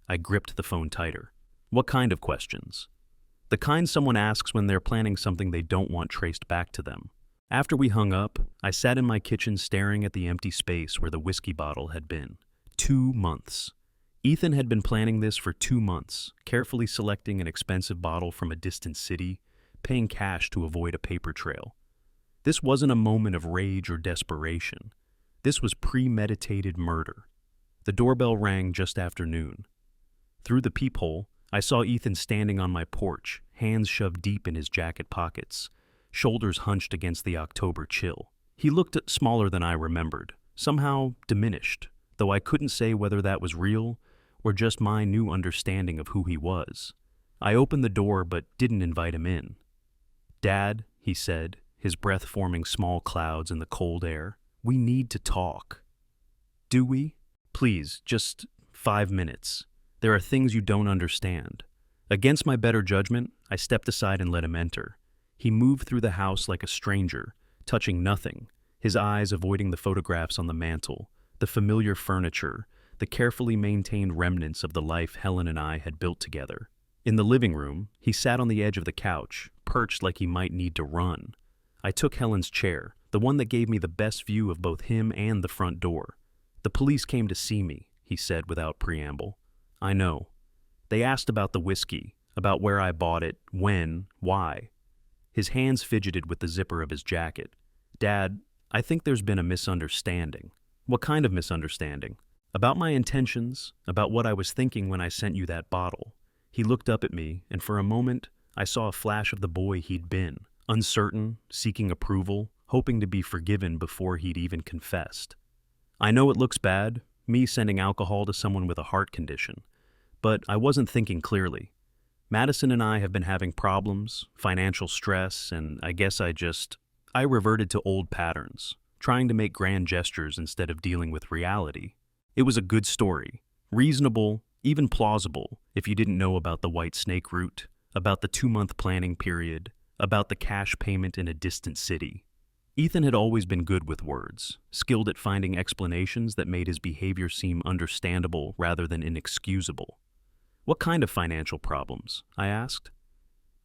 A: I gripped the phone tighter. "What kind of questions?" "The kind someone asks when they're planning something they don't want traced back to them." After we hung up, I sat in my kitchen staring at the empty space where the whiskey bottle had been. 2 months. Ethan had been planning this for 2 months, carefully selecting an expensive bottle from a distant city, paying cash to avoid a paper trail. This wasn't a moment of rage or desperation. This was premeditated murder. The doorbell rang just after noon. Through the peephole, I saw Ethan standing on my porch, hands shoved deep in his jacket pockets, shoulders hunched against the October chill. He looked smaller than I remembered, somehow diminished, though I couldn't say whether that was real or just my new understanding of who he was. I opened the door but didn't invite him in. "Dad," he said, his breath forming small clouds in the cold air, "we need to talk." "Do we?" "Please, just 5 minutes. There are things you don't understand." Against my better judgment, I stepped aside and let him enter. He moved through the house like a stranger, touching nothing, his eyes avoiding the photographs on the mantel, the familiar furniture, the carefully maintained remnants of the life Helen and I had built together. In the living room, he sat on the edge of the couch, perched like he might need to run. I took Helen's chair, the one that gave me the best view of both him and the front door. "The police came to see me," he said without preamble. "I know. They asked about the whiskey, about where I bought it, when, why." His hands fidgeted with the zipper of his jacket. "Dad, I think there's been a misunderstanding." "What kind of misunderstanding?" "About my intentions, about what I was thinking when I sent you that bottle." He looked up at me, and for a moment, I saw a flash of the boy he'd been, uncertain, seeking approval, hoping to be forgiven before he'd even confessed. "I know it looks bad, me sending alcohol to someone with a heart condition, but I wasn't thinking clearly. Madison and I have been having problems, financial stress, and I reverted to old patterns, trying to make grand gestures instead of dealing with reality. It was a good story, reasonable, even plausible, if you didn't know about the white snake route, about the 2-month planning period, about the cash payment in a distant city. Ethan had always been good with words, skilled at finding explanations that made his behavior seem understandable rather than inexcusable. "What kind of financial problems?" I asked.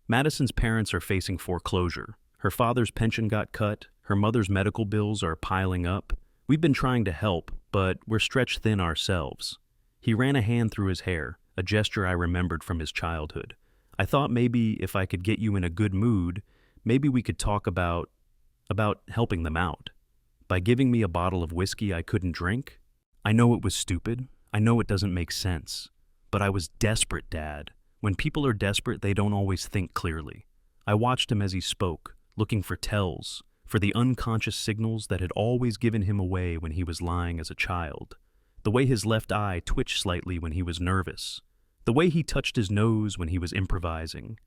A: "Madison's parents are facing foreclosure. Her father's pension got cut, her mother's medical bills are piling up. We've been trying to help, but we're stretched thin ourselves." He ran a hand through his hair, a gesture I remembered from his childhood. "I thought maybe if I could get you in a good mood, maybe we could talk about helping them out. By giving me a bottle of whiskey I couldn't drink? I know it was stupid. I know it doesn't make sense. But I was desperate, Dad. When people are desperate, they don't always think clearly." I watched him as he spoke, looking for tells, for the unconscious signals that had always given him away when he was lying as a child. The way his left eye twitched slightly when he was nervous. The way he touched his nose when he was improvising.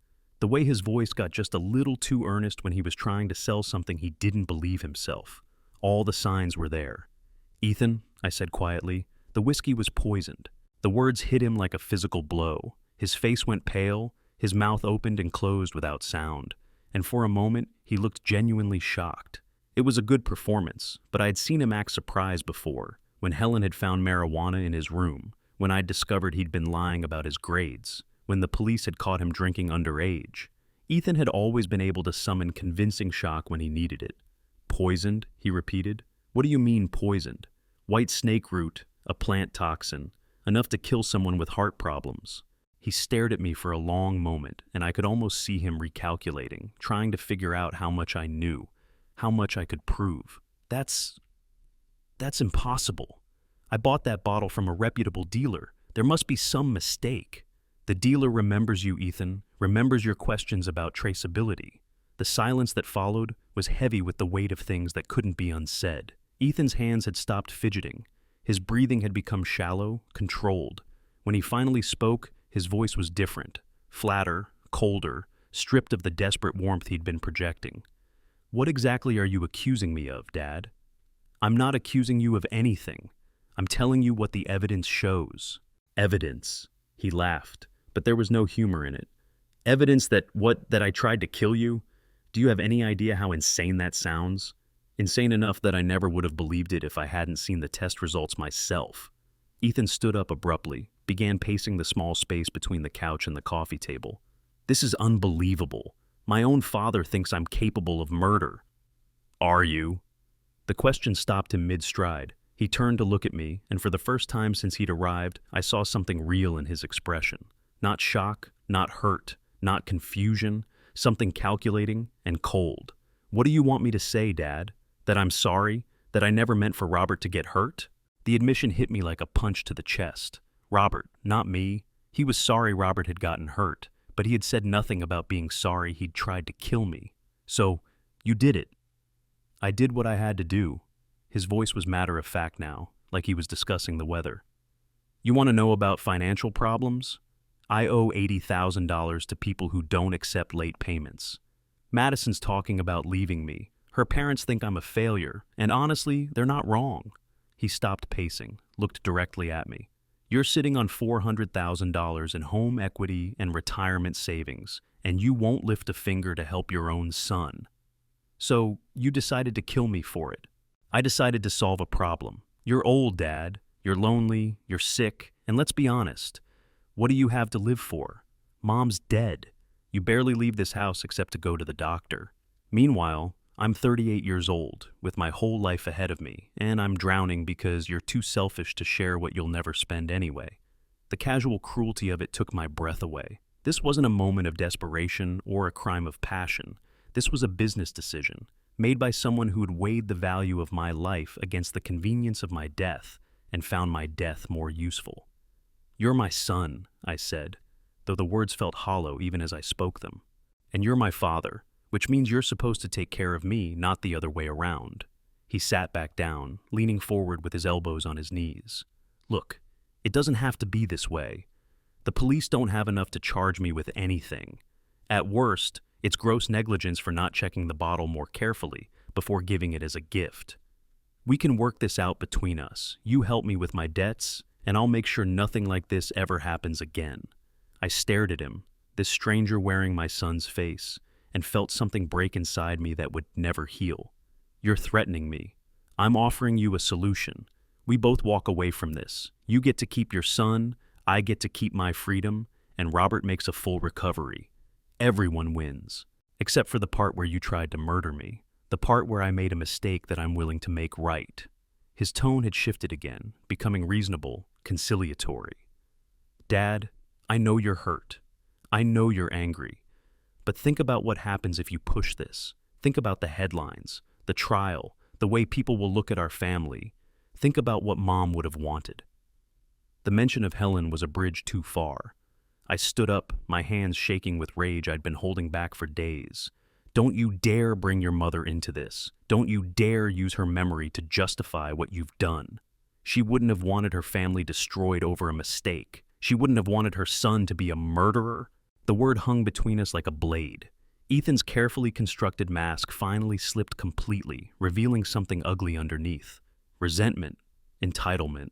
A: The way his voice got just a little too earnest when he was trying to sell something he didn't believe himself. All the signs were there. "Ethan," I said quietly, "the whiskey was poisoned." The words hit him like a physical blow. His face went pale, his mouth opened and closed without sound, and for a moment he looked genuinely shocked. It was a good performance, but I had seen him act surprised before, when Helen had found marijuana in his room, when I'd discovered he'd been lying about his grades, when the police had caught him drinking underage. Ethan had always been able to summon convincing shock when he needed it. "Poisoned?" he repeated. "What do you mean poisoned?" "White snake root, a plant toxin, enough to kill someone with heart problems." He stared at me for a long moment, and I could almost see him recalculating, trying to figure out how much I knew, how much I could prove. That's impossible. I bought that bottle from a reputable dealer. There must be some mistake." "The dealer remembers you, Ethan, remembers your questions about traceability." The silence that followed was heavy with the weight of things that couldn't be unsaid. Ethan's hands had stopped fidgeting. His breathing had become shallow, controlled. When he finally spoke, his voice was different, flatter, colder, stripped of the desperate warmth he'd been projecting. "What exactly are you accusing me of, Dad?" "I'm not accusing you of anything. I'm telling you what the evidence shows." "Evidence?" He laughed, but there was no humor in it. "Evidence that I tried to kill you? Do you have any idea how insane that sounds? Insane enough that I never would have believed it if I hadn't seen the test results myself." Ethan stood up abruptly, began pacing the small space between the couch and the coffee table. "This is unbelievable. My own father thinks I'm capable of murder." "Are you?" The question stopped him mid-stride. He turned to look at me, and for the first time since he'd arrived, I saw something real in his expression. Not shock, not hurt, not confusion, something calculating and cold. "What do you want me to say, Dad? That I'm sorry? That I never meant for Robert to get hurt?" The admission hit me like a punch to the chest. Robert, not me. He was sorry Robert had gotten hurt, but he had said nothing about being sorry he'd tried to kill me. "So, you did it." "I did what I had to do." His voice was matter-of-fact now, like he was discussing the weather. "You want to know about financial problems? I owe $80,000 to people who don't accept late payments. Madison's talking about leaving me. Her parents think I'm a failure, and honestly, they're not wrong." He stopped pacing, looked directly at me. "You're sitting on $400,000 in home equity and retirement savings, and you won't lift a finger to help your own son. So, you decided to kill me for it. I decided to solve a problem. You're old, Dad. You're lonely, you're sick, and let's be honest. What do you have to live for? Mom's dead. You barely leave this house except to go to the doctor. Meanwhile, I'm 38 years old, with my whole life ahead of me, and I'm drowning because you're too selfish to share what you'll never spend anyway." The casual cruelty of it took my breath away. This wasn't a moment of desperation or a crime of passion. This was a business decision, made by someone who had weighed the value of my life against the convenience of my death and found my death more useful. "You're my son," I said, though the words felt hollow even as I spoke them. "And you're my father, which means you're supposed to take care of me, not the other way around." He sat back down, leaning forward with his elbows on his knees. "Look, it doesn't have to be this way. The police don't have enough to charge me with anything. At worst, it's gross negligence for not checking the bottle more carefully before giving it as a gift. We can work this out between us. You help me with my debts, and I'll make sure nothing like this ever happens again." I stared at him, this stranger wearing my son's face, and felt something break inside me that would never heal. "You're threatening me. I'm offering you a solution. We both walk away from this. You get to keep your son, I get to keep my freedom, and Robert makes a full recovery. Everyone wins, except for the part where you tried to murder me, the part where I made a mistake that I'm willing to make right." His tone had shifted again, becoming reasonable, conciliatory. "Dad, I know you're hurt. I know you're angry. But think about what happens if you push this. Think about the headlines, the trial, the way people will look at our family. Think about what Mom would have wanted." The mention of Helen was a bridge too far. I stood up, my hands shaking with rage I'd been holding back for days. "Don't you dare bring your mother into this. Don't you dare use her memory to justify what you've done. She wouldn't have wanted her family destroyed over a mistake. She wouldn't have wanted her son to be a murderer." The word hung between us like a blade. Ethan's carefully constructed mask finally slipped completely, revealing something ugly underneath. Resentment, entitlement,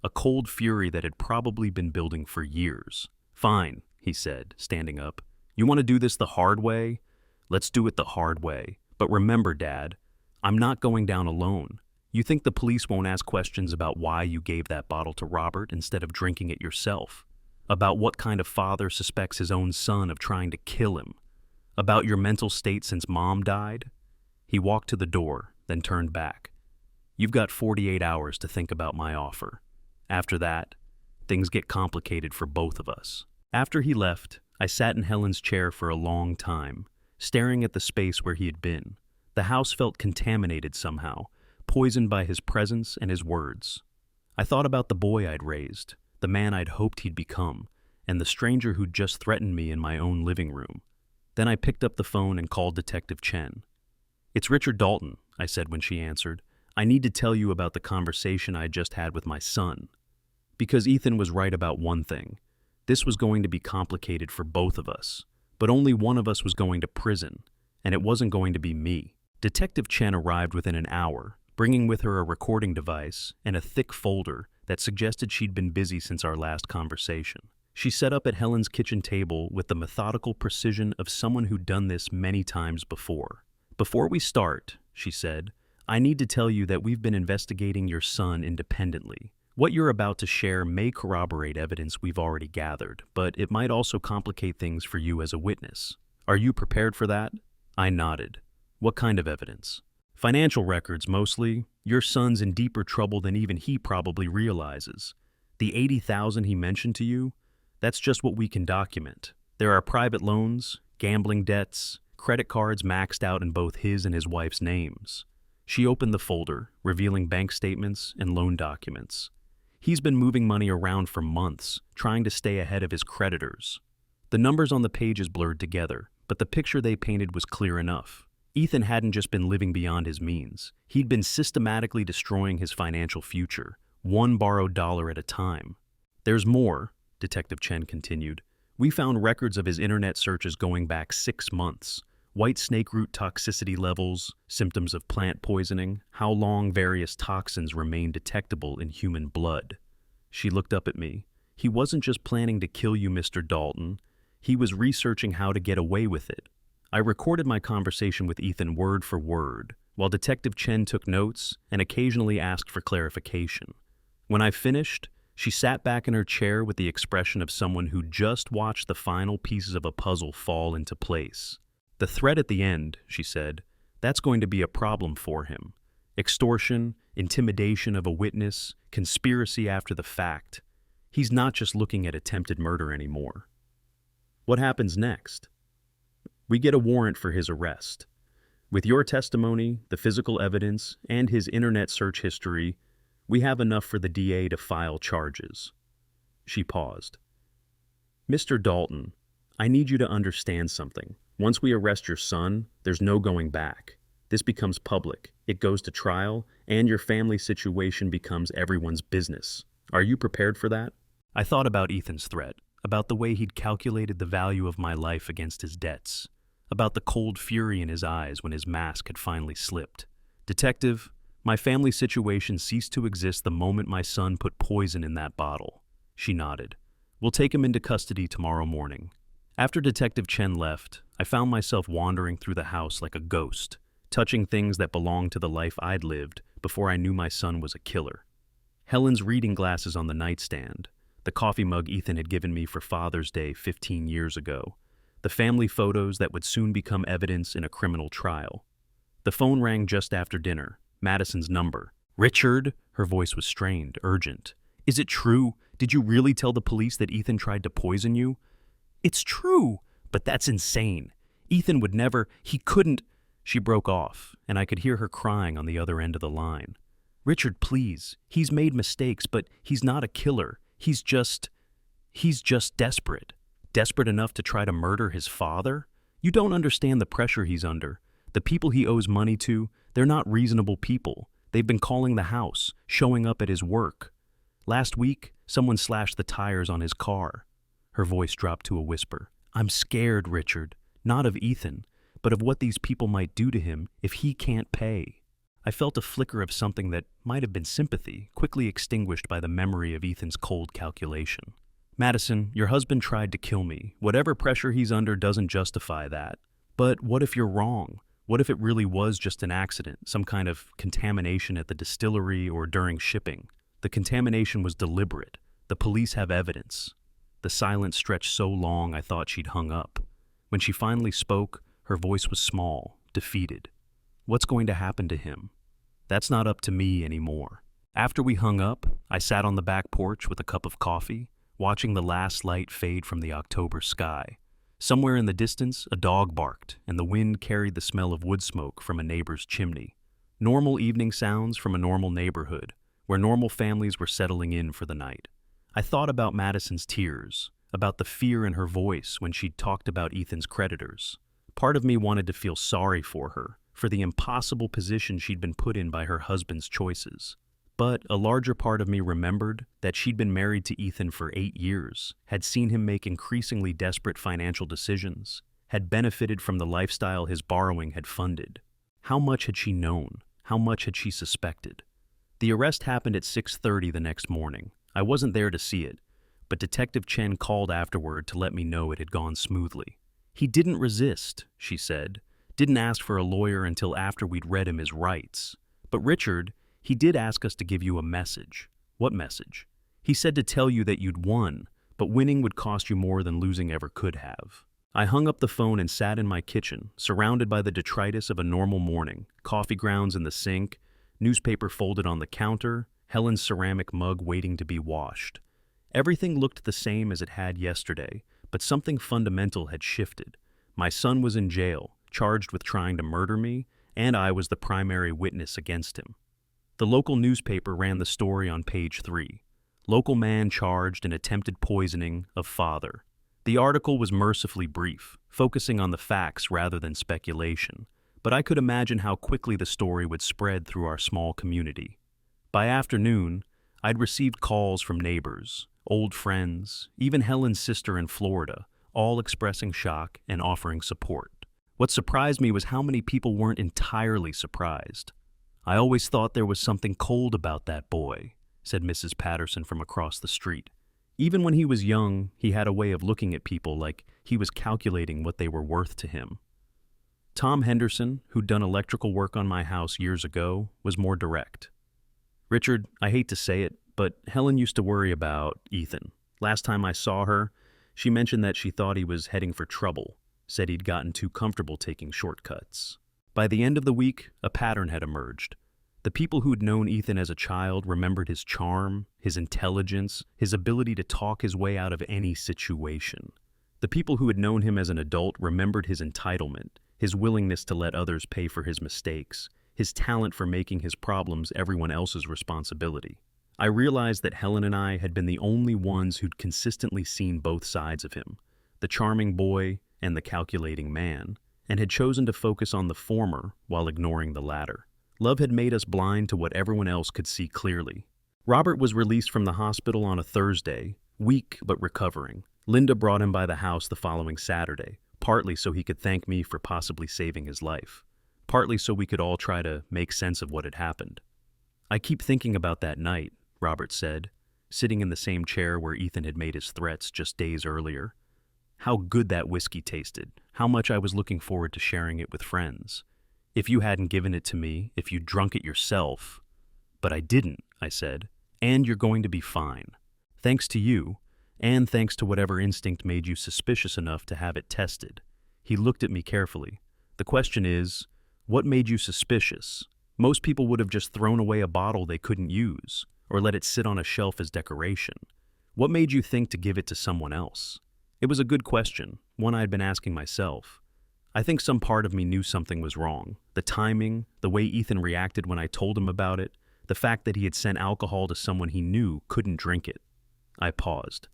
A: a cold fury that had probably been building for years. "Fine," he said, standing up. "You want to do this the hard way? Let's do it the hard way. But remember, Dad, I'm not going down alone. You think the police won't ask questions about why you gave that bottle to Robert instead of drinking it yourself? About what kind of father suspects his own son of trying to kill him? About your mental state since Mom died?" He walked to the door, then turned back. "You've got 48 hours to think about my offer. After that, things get complicated for both of us." After he left, I sat in Helen's chair for a long time, staring at the space where he had been. The house felt contaminated somehow, poisoned by his presence and his words. I thought about the boy I'd raised, the man I'd hoped he'd become, and the stranger who'd just threatened me in my own living room. Then I picked up the phone and called Detective Chen. "It's Richard Dalton," I said when she answered. "I need to tell you about the conversation I just had with my son." Because Ethan was right about one thing. This was going to be complicated for both of us, but only one of us was going to prison, and it wasn't going to be me. Detective Chen arrived within an hour, bringing with her a recording device and a thick folder that suggested she'd been busy since our last conversation. She set up at Helen's kitchen table with the methodical precision of someone who'd done this many times before. "Before we start," she said, "I need to tell you that we've been investigating your son independently. What you're about to share may corroborate evidence we've already gathered, but it might also complicate things for you as a witness. Are you prepared for that?" I nodded. "What kind of evidence?" "Financial records, mostly. Your son's in deeper trouble than even he probably realizes. The $80,000 he mentioned to you, that's just what we can document. There are private loans, gambling debts, credit cards maxed out in both his and his wife's names." She opened the folder, revealing bank statements and loan documents. "He's been moving money around for months, trying to stay ahead of his creditors." The numbers on the pages blurred together, but the picture they painted was clear enough. Ethan hadn't just been living beyond his means. He'd been systematically destroying his financial future, one borrowed dollar at a time. "There's more," Detective Chen continued. "We found records of his internet searches going back 6 months. White snake root toxicity levels, symptoms of plant poisoning, how long various toxins remain detectable in human blood." She looked up at me. "He wasn't just planning to kill you, Mr. Dalton. He was researching how to get away with it." I recorded my conversation with Ethan word for word, while Detective Chen took notes and occasionally asked for clarification. When I finished, she sat back in her chair with the expression of someone who just watched the final pieces of a puzzle fall into place. "The threat at the end," she said, "that's going to be a problem for him. Extortion, intimidation of a witness, conspiracy after the fact. He's not just looking at attempted murder anymore." "What happens next?" "We get a warrant for his arrest. With your testimony, the physical evidence, and his internet search history, we have enough for the DA to file charges." She paused. "Mr. Dalton, I need you to understand something. Once we arrest your son, there's no going back. This becomes public, it goes to trial, and your family situation becomes everyone's business. Are you prepared for that?" I thought about Ethan's threat. about the way he'd calculated the value of my life against his debts, about the cold fury in his eyes when his mask had finally slipped. "Detective, my family situation ceased to exist the moment my son put poison in that bottle." She nodded. "We'll take him into custody tomorrow morning." After Detective Chen left, I found myself wandering through the house like a ghost, touching things that belonged to the life I'd lived before I knew my son was a killer. Helen's reading glasses on the nightstand, the coffee mug Ethan had given me for Father's Day 15 years ago, the family photos that would soon become evidence in a criminal trial. The phone rang just after dinner, Madison's number. "Richard," her voice was strained, urgent. "Is it true? Did you really tell the police that Ethan tried to poison you?" "It's true, but that's insane. Ethan would never, he couldn't." She broke off, and I could hear her crying on the other end of the line. "Richard, please. He's made mistakes, but he's not a killer. He's just desperate. Desperate enough to try to murder his father? You don't understand the pressure he's under. The people he owes money to, they're not reasonable people. They've been calling the house, showing up at his work. Last week, someone slashed the tires on his car." Her voice dropped to a whisper. "I'm scared, Richard. Not of Ethan, but of what these people might do to him if he can't pay." I felt a flicker of something that might have been sympathy, quickly extinguished by the memory of Ethan's cold calculation. "Madison, your husband tried to kill me. Whatever pressure he's under doesn't justify that. But what if you're wrong? What if it really was just an accident, some kind of contamination at the distillery or during shipping? The contamination was deliberate. The police have evidence." The silence stretched so long I thought she'd hung up. When she finally spoke, her voice was small, defeated. "What's going to happen to him? That's not up to me anymore." After we hung up, I sat on the back porch with a cup of coffee, watching the last light fade from the October sky. Somewhere in the distance, a dog barked, and the wind carried the smell of wood smoke from a neighbor's chimney. Normal evening sounds from a normal neighborhood, where normal families were settling in for the night. I thought about Madison's tears, about the fear in her voice when she'd talked about Ethan's creditors. Part of me wanted to feel sorry for her, for the impossible position she'd been put in by her husband's choices. But a larger part of me remembered that she'd been married to Ethan for 8 years, had seen him make increasingly desperate financial decisions, had benefited from the lifestyle his borrowing had funded. How much had she known? How much had she suspected? The arrest happened at 6:30 the next morning. I wasn't there to see it, but Detective Chen called afterward to let me know it had gone smoothly. "He didn't resist," she said. "Didn't ask for a lawyer until after we'd read him his rights. But Richard, he did ask us to give you a message." "What message?" "He said to tell you that you'd won, but winning would cost you more than losing ever could have." I hung up the phone and sat in my kitchen, surrounded by the detritus of a normal morning, coffee grounds in the sink, newspaper folded on the counter, Helen's ceramic mug waiting to be washed. Everything looked the same as it had yesterday, but something fundamental had shifted. My son was in jail, charged with trying to murder me, and I was the primary witness against him. The local newspaper ran the story on page 3. "Local man charged in attempted poisoning of father." The article was mercifully brief, focusing on the facts rather than speculation, but I could imagine how quickly the story would spread through our small community. By afternoon, I'd received calls from neighbors, old friends, even Helen's sister in Florida, all expressing shock and offering support. What surprised me was how many people weren't entirely surprised. "I always thought there was something cold about that boy," said Mrs. Patterson from across the street. "Even when he was young, he had a way of looking at people like he was calculating what they were worth to him." Tom Henderson, who'd done electrical work on my house years ago, was more direct. "Richard, I hate to say it, but Helen used to worry about Ethan. Last time I saw her, she mentioned that she thought he was heading for trouble, said he'd gotten too comfortable taking shortcuts." By the end of the week, a pattern had emerged. The people who'd known Ethan as a child remembered his charm, his intelligence, his ability to talk his way out of any situation. The people who had known him as an adult remembered his entitlement, his willingness to let others pay for his mistakes, his talent for making his problems everyone else's responsibility. I realized that Helen and I had been the only ones who'd consistently seen both sides of him, the charming boy and the calculating man, and had chosen to focus on the former while ignoring the latter. Love had made us blind to what everyone else could see clearly. Robert was released from the hospital on a Thursday, weak but recovering. Linda brought him by the house the following Saturday, partly so he could thank me for possibly saving his life, partly so we could all try to make sense of what had happened. "I keep thinking about that night," Robert said, sitting in the same chair where Ethan had made his threats just days earlier. "How good that whiskey tasted, how much I was looking forward to sharing it with friends. If you hadn't given it to me, if you'd drunk it yourself." "But I didn't," I said, "and you're going to be fine. Thanks to you, and thanks to whatever instinct made you suspicious enough to have it tested." He looked at me carefully. "The question is, what made you suspicious? Most people would have just thrown away a bottle they couldn't use, or let it sit on a shelf as decoration. What made you think to give it to someone else?" It was a good question, one I had been asking myself. I think some part of me knew something was wrong. The timing, the way Ethan reacted when I told him about it, the fact that he had sent alcohol to someone he knew couldn't drink it. I paused.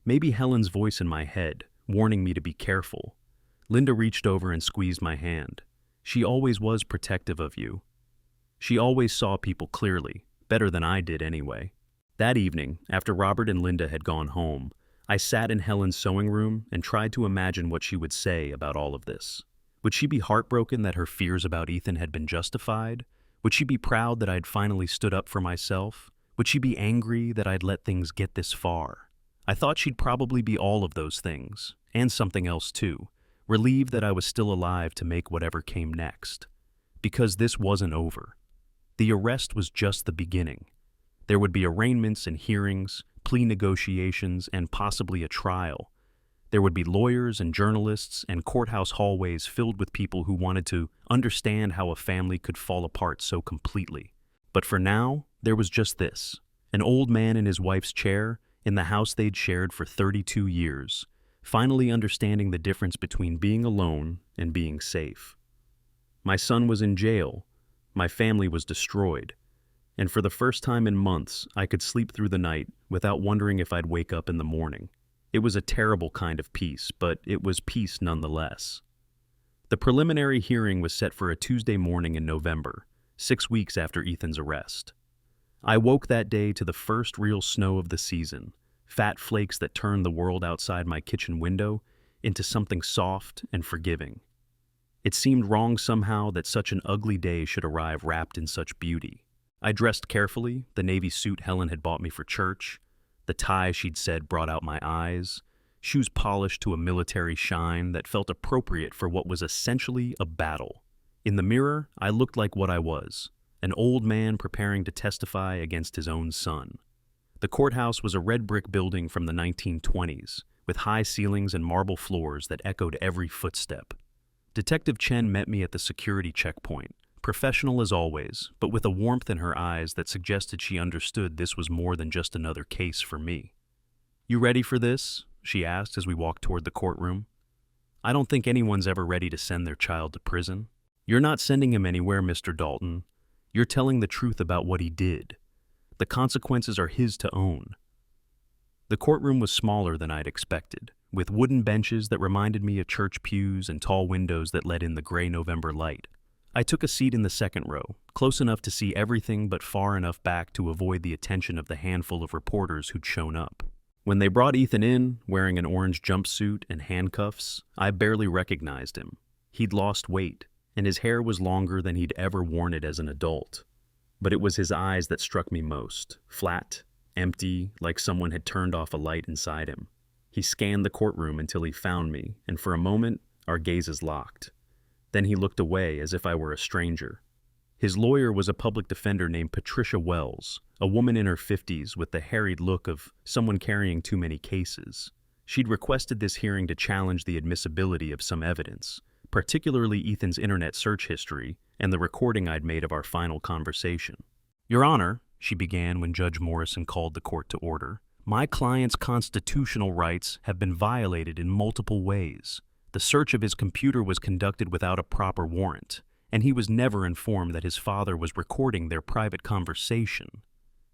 A: Maybe Helen's voice in my head, warning me to be careful. Linda reached over and squeezed my hand. "She always was protective of you. She always saw people clearly, better than I did anyway." That evening, after Robert and Linda had gone home, I sat in Helen's sewing room and tried to imagine what she would say about all of this. Would she be heartbroken that her fears about Ethan had been justified? Would she be proud that I'd finally stood up for myself? Would she be angry that I'd let things get this far? I thought she'd probably be all of those things, and something else too, relieved that I was still alive to make whatever came next. Because this wasn't over. The arrest was just the beginning. There would be arraignments and hearings, plea negotiations, and possibly a trial. There would be lawyers and journalists and courthouse hallways filled with people who wanted to understand how a family could fall apart so completely. But for now, there was just this: an old man in his wife's chair, in the house they'd shared for 32 years, finally understanding the difference between being alone and being safe. My son was in jail. My family was destroyed. And for the first time in months, I could sleep through the night without wondering if I'd wake up in the morning. It was a terrible kind of peace, but it was peace nonetheless. The preliminary hearing was set for a Tuesday morning in November, 6 weeks after Ethan's arrest. I woke that day to the first real snow of the season, fat flakes that turned the world outside my kitchen window into something soft and forgiving. It seemed wrong somehow that such an ugly day should arrive wrapped in such beauty. I dressed carefully, the navy suit Helen had bought me for church, the tie she'd said brought out my eyes, shoes polished to a military shine that felt appropriate for what was essentially a battle. In the mirror, I looked like what I was, an old man preparing to testify against his own son. The courthouse was a red brick building from the 1920s, with high ceilings and marble floors that echoed every footstep. Detective Chen met me at the security checkpoint, professional as always, but with a warmth in her eyes that suggested she understood this was more than just another case for me. "You ready for this?" she asked as we walked toward the courtroom. "I don't think anyone's ever ready to send their child to prison. You're not sending him anywhere, Mr. Dalton. You're telling the truth about what he did. The consequences are his to own." The courtroom was smaller than I'd expected, with wooden benches that reminded me of church pews and tall windows that let in the gray November light. I took a seat in the second row, close enough to see everything but far enough back to avoid the attention of the handful of reporters who'd shown up. When they brought Ethan in, wearing an orange jumpsuit and handcuffs, I barely recognized him. He'd lost weight, and his hair was longer than he'd ever worn it as an adult. But it was his eyes that struck me most, flat, empty, like someone had turned off a light inside him. He scanned the courtroom until he found me, and for a moment, our gazes locked. Then he looked away as if I were a stranger. His lawyer was a public defender named Patricia Wells, a woman in her 50s with the harried look of someone carrying too many cases. She'd requested this hearing to challenge the admissibility of some evidence, particularly Ethan's internet search history and the recording I'd made of our final conversation. "Your Honor," she began when Judge Morrison called the court to order, "my client's constitutional rights have been violated in multiple ways. The search of his computer was conducted without a proper warrant, and he was never informed that his father was recording their private conversation."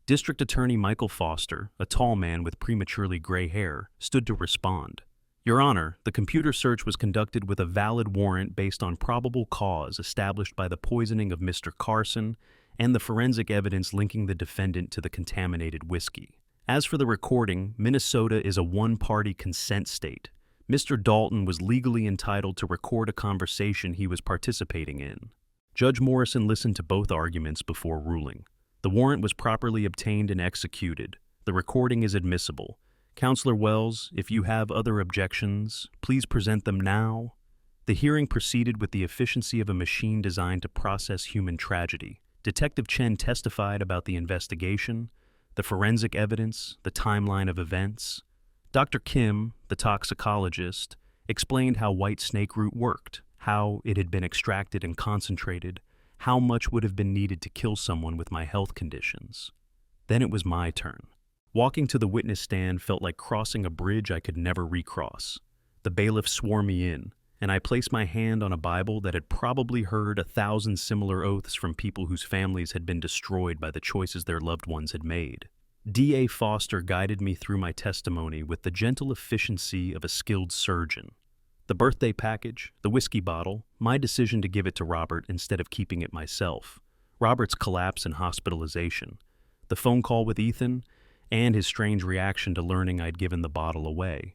A: District Attorney Michael Foster, a tall man with prematurely gray hair, stood to respond. "Your Honor, the computer search was conducted with a valid warrant based on probable cause established by the poisoning of Mr. Carson and the forensic evidence linking the defendant to the contaminated whiskey. As for the recording, Minnesota is a one-party consent state. Mr. Dalton was legally entitled to record a conversation he was participating in. Judge Morrison listened to both arguments before ruling. The warrant was properly obtained and executed. The recording is admissible. Counselor Wells, if you have other objections, please present them now. The hearing proceeded with the efficiency of a machine designed to process human tragedy. Detective Chen testified about the investigation, the forensic evidence, the timeline of events. Dr. Kim, the toxicologist, explained how white snake root worked, how it had been extracted and concentrated, how much would have been needed to kill someone with my health conditions. Then it was my turn. Walking to the witness stand felt like crossing a bridge I could never recross. The bailiff swore me in, and I placed my hand on a Bible that had probably heard 1,000 similar oaths from people whose families had been destroyed by the choices their loved ones had made. D.A. Foster guided me through my testimony with the gentle efficiency of a skilled surgeon. The birthday package, the whiskey bottle, my decision to give it to Robert instead of keeping it myself, Robert's collapse and hospitalization, the phone call with Ethan, and his strange reaction to learning I'd given the bottle away.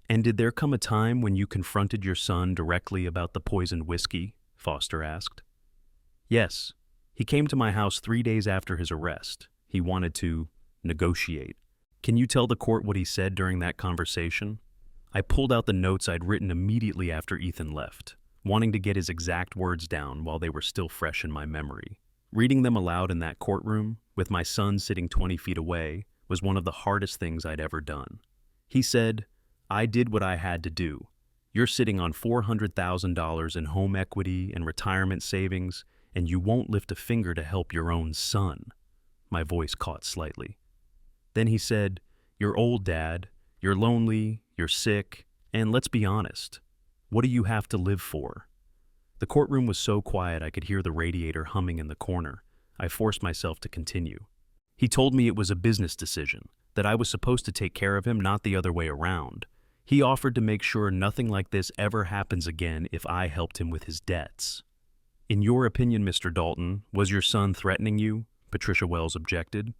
A: "And did there come a time when you confronted your son directly about the poisoned whiskey?" Foster asked. "Yes. He came to my house 3 days after his arrest. He wanted to negotiate." "Can you tell the court what he said during that conversation?" I pulled out the notes I'd written immediately after Ethan left, wanting to get his exact words down while they were still fresh in my memory. Reading them aloud in that courtroom, with my son sitting 20 feet away, was one of the hardest things I'd ever done. He said, "I did what I had to do. You're sitting on $400,000 in home equity and retirement savings, and you won't lift a finger to help your own son." My voice caught slightly. Then he said, "You're old, Dad. You're lonely, you're sick, and let's be honest. What do you have to live for?" The courtroom was so quiet I could hear the radiator humming in the corner. I forced myself to continue. "He told me it was a business decision, that I was supposed to take care of him, not the other way around. He offered to make sure nothing like this ever happens again if I helped him with his debts." "In your opinion, Mr. Dalton, was your son threatening you?" Patricia Wells objected.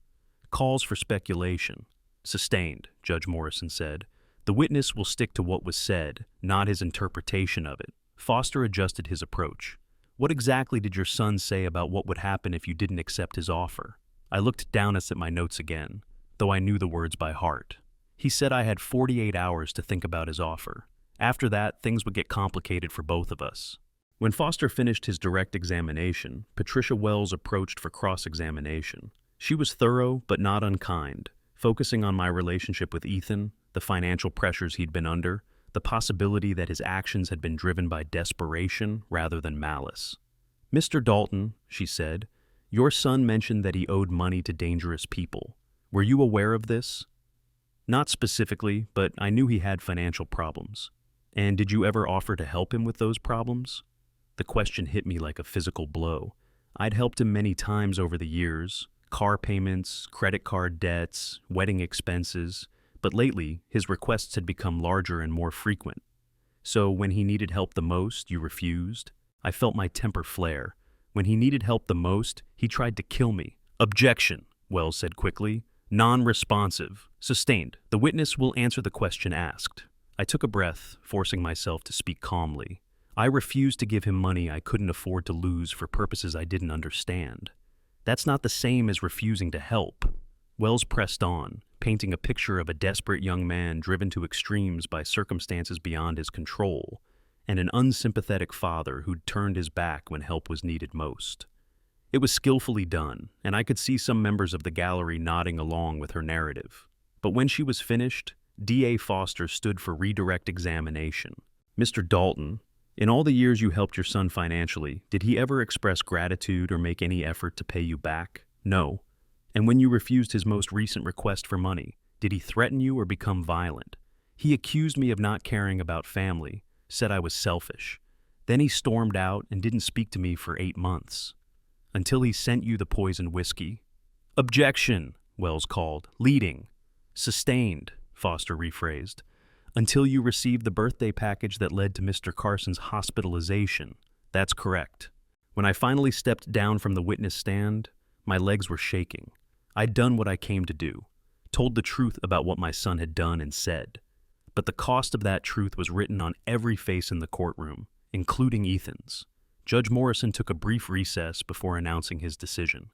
A: "Calls for speculation." "Sustained," Judge Morrison said. "The witness will stick to what was said, not his interpretation of it." Foster adjusted his approach. "What exactly did your son say about what would happen if you didn't accept his offer?" I looked down at my notes again, though I knew the words by heart. "He said I had 48 hours to think about his offer. After that, things would get complicated for both of us." When Foster finished his direct examination, Patricia Wells approached for cross-examination. She was thorough but not unkind, focusing on my relationship with Ethan, the financial pressures he'd been under, the possibility that his actions had been driven by desperation rather than malice. "Mr. Dalton," she said, "your son mentioned that he owed money to dangerous people. Were you aware of this?" "Not specifically, but I knew he had financial problems." "And did you ever offer to help him with those problems?" The question hit me like a physical blow. I'd helped him many times over the years, car payments, credit card debts, wedding expenses, but lately his requests had become larger and more frequent. "So when he needed help the most, you refused?" I felt my temper flare. "When he needed help the most, he tried to kill me." "Objection," Wells said quickly. "Non-responsive. Sustained. The witness will answer the question asked." I took a breath, forcing myself to speak calmly. "I refused to give him money I couldn't afford to lose for purposes I didn't understand. That's not the same as refusing to help." Wells pressed on, painting a picture of a desperate young man driven to extremes by circumstances beyond his control, and an unsympathetic father who'd turned his back when help was needed most. It was skillfully done, and I could see some members of the gallery nodding along with her narrative. But when she was finished, D.A. Foster stood for redirect examination. "Mr. Dalton, in all the years you helped your son financially, did he ever express gratitude or make any effort to pay you back?" "No." "And when you refused his most recent request for money, did he threaten you or become violent?" "He accused me of not caring about family, said I was selfish. Then he stormed out and didn't speak to me for 8 months. Until he sent you the poisoned whiskey." "Objection," Wells called, leading. "Sustained," Foster rephrased. "Until you received the birthday package that led to Mr. Carson's hospitalization." "That's correct." When I finally stepped down from the witness stand, my legs were shaking. I'd done what I came to do. told the truth about what my son had done and said. But the cost of that truth was written on every face in the courtroom, including Ethan's. Judge Morrison took a brief recess before announcing his decision.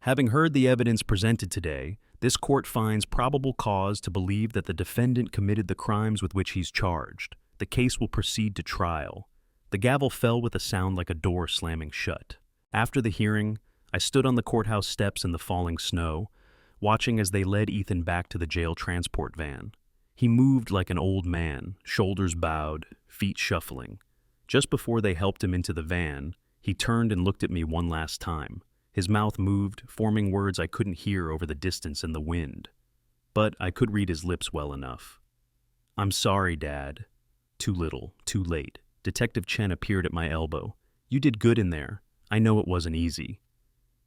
A: Having heard the evidence presented today, this court finds probable cause to believe that the defendant committed the crimes with which he's charged. The case will proceed to trial. The gavel fell with a sound like a door slamming shut. After the hearing, I stood on the courthouse steps in the falling snow, watching as they led Ethan back to the jail transport van. He moved like an old man, shoulders bowed, feet shuffling. Just before they helped him into the van, he turned and looked at me one last time. His mouth moved, forming words I couldn't hear over the distance and the wind. But I could read his lips well enough. "I'm sorry, Dad." Too little, too late. Detective Chen appeared at my elbow. "You did good in there. I know it wasn't easy."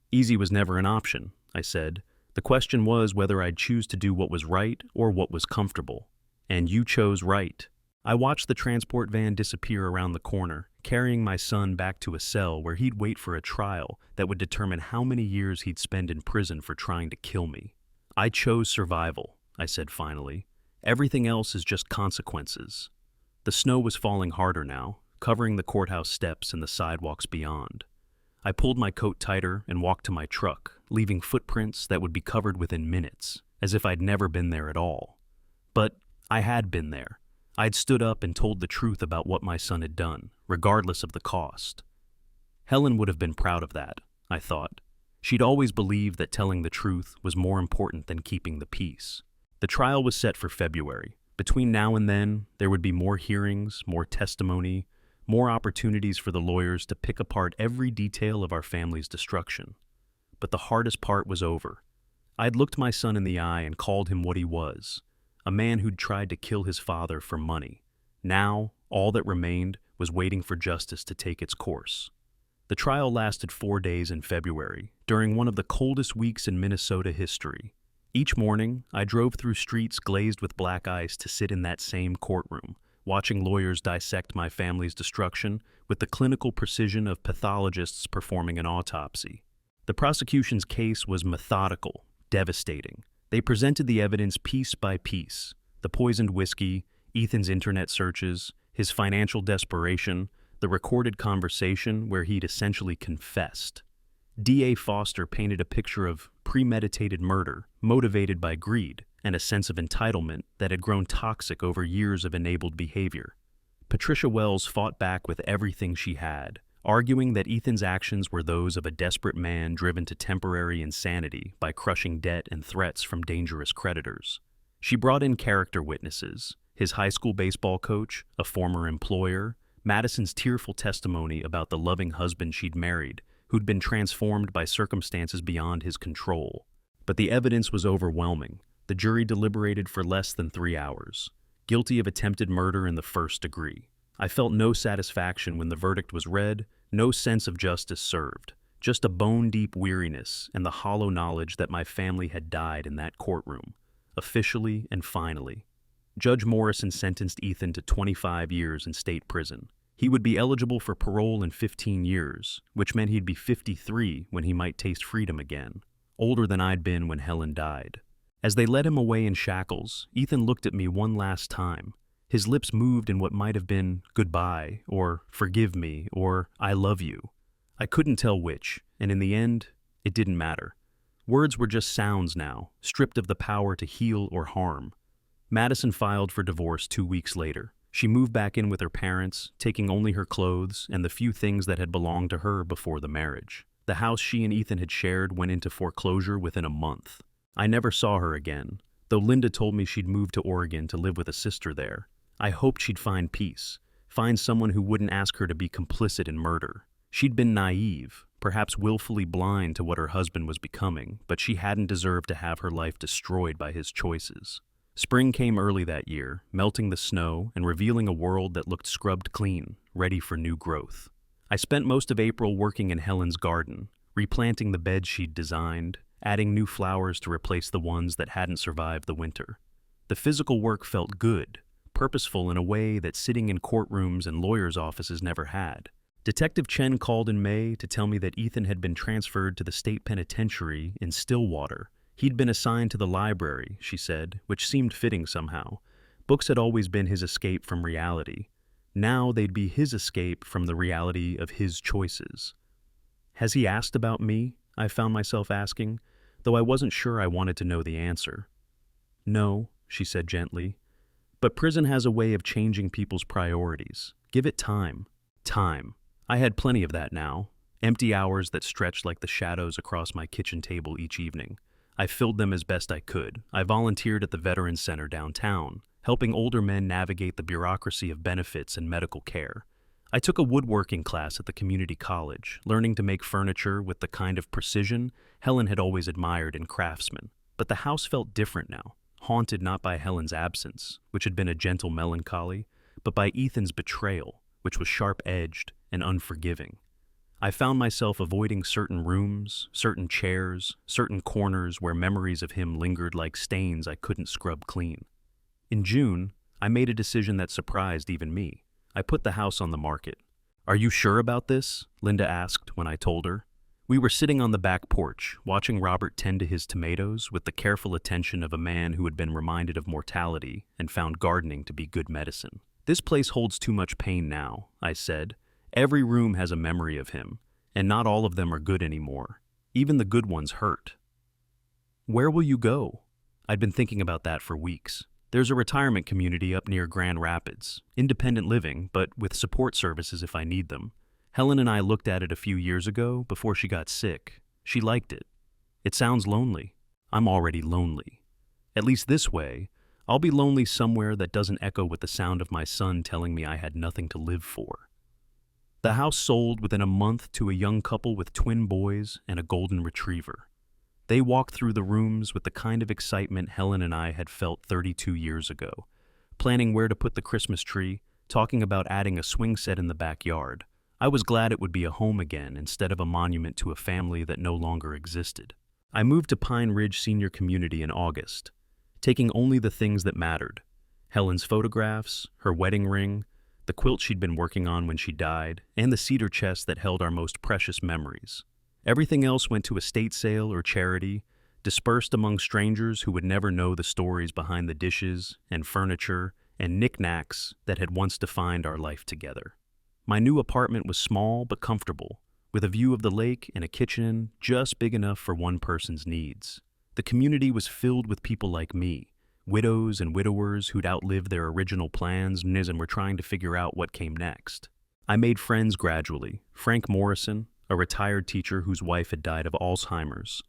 A: "Easy was never an option," I said. "The question was whether I'd choose to do what was right or what was comfortable. And you chose right." I watched the transport van disappear around the corner, carrying my son back to a cell where he'd wait for a trial that would determine how many years he'd spend in prison for trying to kill me. "I chose survival," I said finally. "Everything else is just consequences." The snow was falling harder now, covering the courthouse steps and the sidewalks beyond. I pulled my coat tighter and walked to my truck, leaving footprints that would be covered within minutes, as if I'd never been there at all. But I had been there. I'd stood up and told the truth about what my son had done, regardless of the cost. Helen would have been proud of that, I thought. She'd always believed that telling the truth was more important than keeping the peace. The trial was set for February. Between now and then, there would be more hearings, more testimony, more opportunities for the lawyers to pick apart every detail of our family's destruction. But the hardest part was over. I'd looked my son in the eye and called him what he was, a man who'd tried to kill his father for money. Now, all that remained was waiting for justice to take its course. The trial lasted 4 days in February, during one of the coldest weeks in Minnesota history. Each morning, I drove through streets glazed with black ice to sit in that same courtroom, watching lawyers dissect my family's destruction with the clinical precision of pathologists performing an autopsy. The prosecution's case was methodical, devastating. They presented the evidence piece by piece: the poisoned whiskey, Ethan's internet searches, his financial desperation, the recorded conversation where he'd essentially confessed. D.A. Foster painted a picture of premeditated murder, motivated by greed, and a sense of entitlement that had grown toxic over years of enabled behavior. Patricia Wells fought back with everything she had, arguing that Ethan's actions were those of a desperate man driven to temporary insanity by crushing debt and threats from dangerous creditors. She brought in character witnesses: his high school baseball coach, a former employer, Madison's tearful testimony about the loving husband she'd married, who'd been transformed by circumstances beyond his control. But the evidence was overwhelming. The jury deliberated for less than 3 hours. Guilty of attempted murder in the first degree. I felt no satisfaction when the verdict was read, no sense of justice served, just a bone-deep weariness and the hollow knowledge that my family had died in that courtroom, officially and finally. Judge Morrison sentenced Ethan to 25 years in state prison. He would be eligible for parole in 15 years, which meant he'd be 53 when he might taste freedom again, older than I'd been when Helen died. As they led him away in shackles, Ethan looked at me one last time. His lips moved in what might have been goodbye, or forgive me, or I love you. I couldn't tell which, and in the end, it didn't matter. Words were just sounds now, stripped of the power to heal or harm. Madison filed for divorce 2 weeks later. She moved back in with her parents, taking only her clothes and the few things that had belonged to her before the marriage. The house she and Ethan had shared went into foreclosure within a month. I never saw her again, though Linda told me she'd moved to Oregon to live with a sister there. I hoped she'd find peace, find someone who wouldn't ask her to be complicit in murder. She'd been naive, perhaps willfully blind to what her husband was becoming, but she hadn't deserved to have her life destroyed by his choices. Spring came early that year, melting the snow and revealing a world that looked scrubbed clean, ready for new growth. I spent most of April working in Helen's garden, replanting the beds she'd designed, adding new flowers to replace the ones that hadn't survived the winter. The physical work felt good, purposeful in a way that sitting in courtrooms and lawyers' offices never had. Detective Chen called in May to tell me that Ethan had been transferred to the state penitentiary in Stillwater. He'd been assigned to the library, she said, which seemed fitting somehow. Books had always been his escape from reality. Now they'd be his escape from the reality of his choices. Has he asked about me? I found myself asking, though I wasn't sure I wanted to know the answer. No, she said gently. But prison has a way of changing people's priorities. Give it time. Time. I had plenty of that now. Empty hours that stretched like the shadows across my kitchen table each evening. I filled them as best I could. I volunteered at the Veterans Center downtown, helping older men navigate the bureaucracy of benefits and medical care. I took a woodworking class at the community college, learning to make furniture with the kind of precision Helen had always admired in craftsmen. But the house felt different now. Haunted not by Helen's absence, which had been a gentle melancholy, but by Ethan's betrayal, which was sharp-edged and unforgiving. I found myself avoiding certain rooms, certain chairs, certain corners where memories of him lingered like stains I couldn't scrub clean. In June, I made a decision that surprised even me. I put the house on the market. "Are you sure about this?" Linda asked when I told her. We were sitting on the back porch, watching Robert tend to his tomatoes with the careful attention of a man who had been reminded of mortality and found gardening to be good medicine. "This place holds too much pain now," I said. "Every room has a memory of him, and not all of them are good anymore. Even the good ones hurt." "Where will you go?" I'd been thinking about that for weeks. There's a retirement community up near Grand Rapids, independent living, but with support services if I need them. Helen and I looked at it a few years ago before she got sick. She liked it. It sounds lonely. I'm already lonely. At least this way, I'll be lonely somewhere that doesn't echo with the sound of my son telling me I had nothing to live for. The house sold within a month to a young couple with twin boys and a golden retriever. They walked through the rooms with the kind of excitement Helen and I had felt 32 years ago, planning where to put the Christmas tree, talking about adding a swing set in the backyard. I was glad it would be a home again instead of a monument to a family that no longer existed. I moved to Pine Ridge Senior Community in August, taking only the things that mattered. Helen's photographs, her wedding ring, the quilt she'd been working on when she died, and the cedar chest that held our most precious memories. Everything else went to estate sale or charity, dispersed among strangers who would never know the stories behind the dishes and furniture and knickknacks that had once defined our life together. My new apartment was small but comfortable, with a view of the lake and a kitchen just big enough for one person's needs. The community was filled with people like me, widows and widowers who'd outlived their original plans and were trying to figure out what came next. I made friends gradually. Frank Morrison, a retired teacher whose wife had died of Alzheimer's.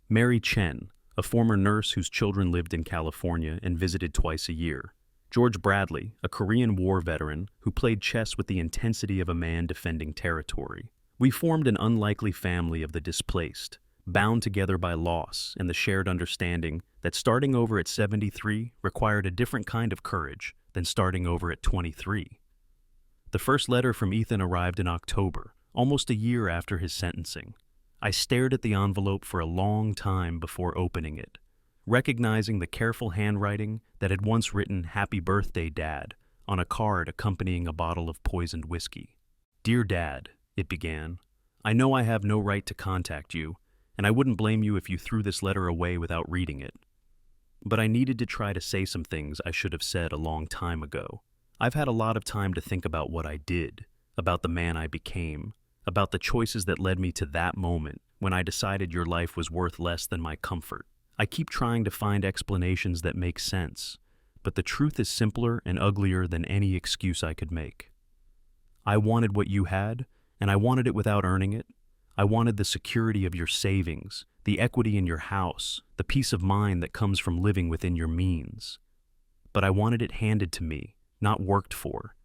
A: Mary Chen, a former nurse whose children lived in California and visited twice a year. George Bradley, a Korean War veteran who played chess with the intensity of a man defending territory. We formed an unlikely family of the displaced, bound together by loss and the shared understanding that starting over at 73 required a different kind of courage than starting over at 23. The first letter from Ethan arrived in October, almost a year after his sentencing. I stared at the envelope for a long time before opening it, recognizing the careful handwriting that had once written "Happy Birthday, Dad" on a card accompanying a bottle of poisoned whiskey. "Dear Dad," it began, "I know I have no right to contact you, and I wouldn't blame you if you threw this letter away without reading it. But I needed to try to say some things I should have said a long time ago. I've had a lot of time to think about what I did, about the man I became, about the choices that led me to that moment when I decided your life was worth less than my comfort. I keep trying to find explanations that make sense, but the truth is simpler and uglier than any excuse I could make. I wanted what you had, and I wanted it without earning it. I wanted the security of your savings, the equity in your house, the peace of mind that comes from living within your means. But I wanted it handed to me, not worked for.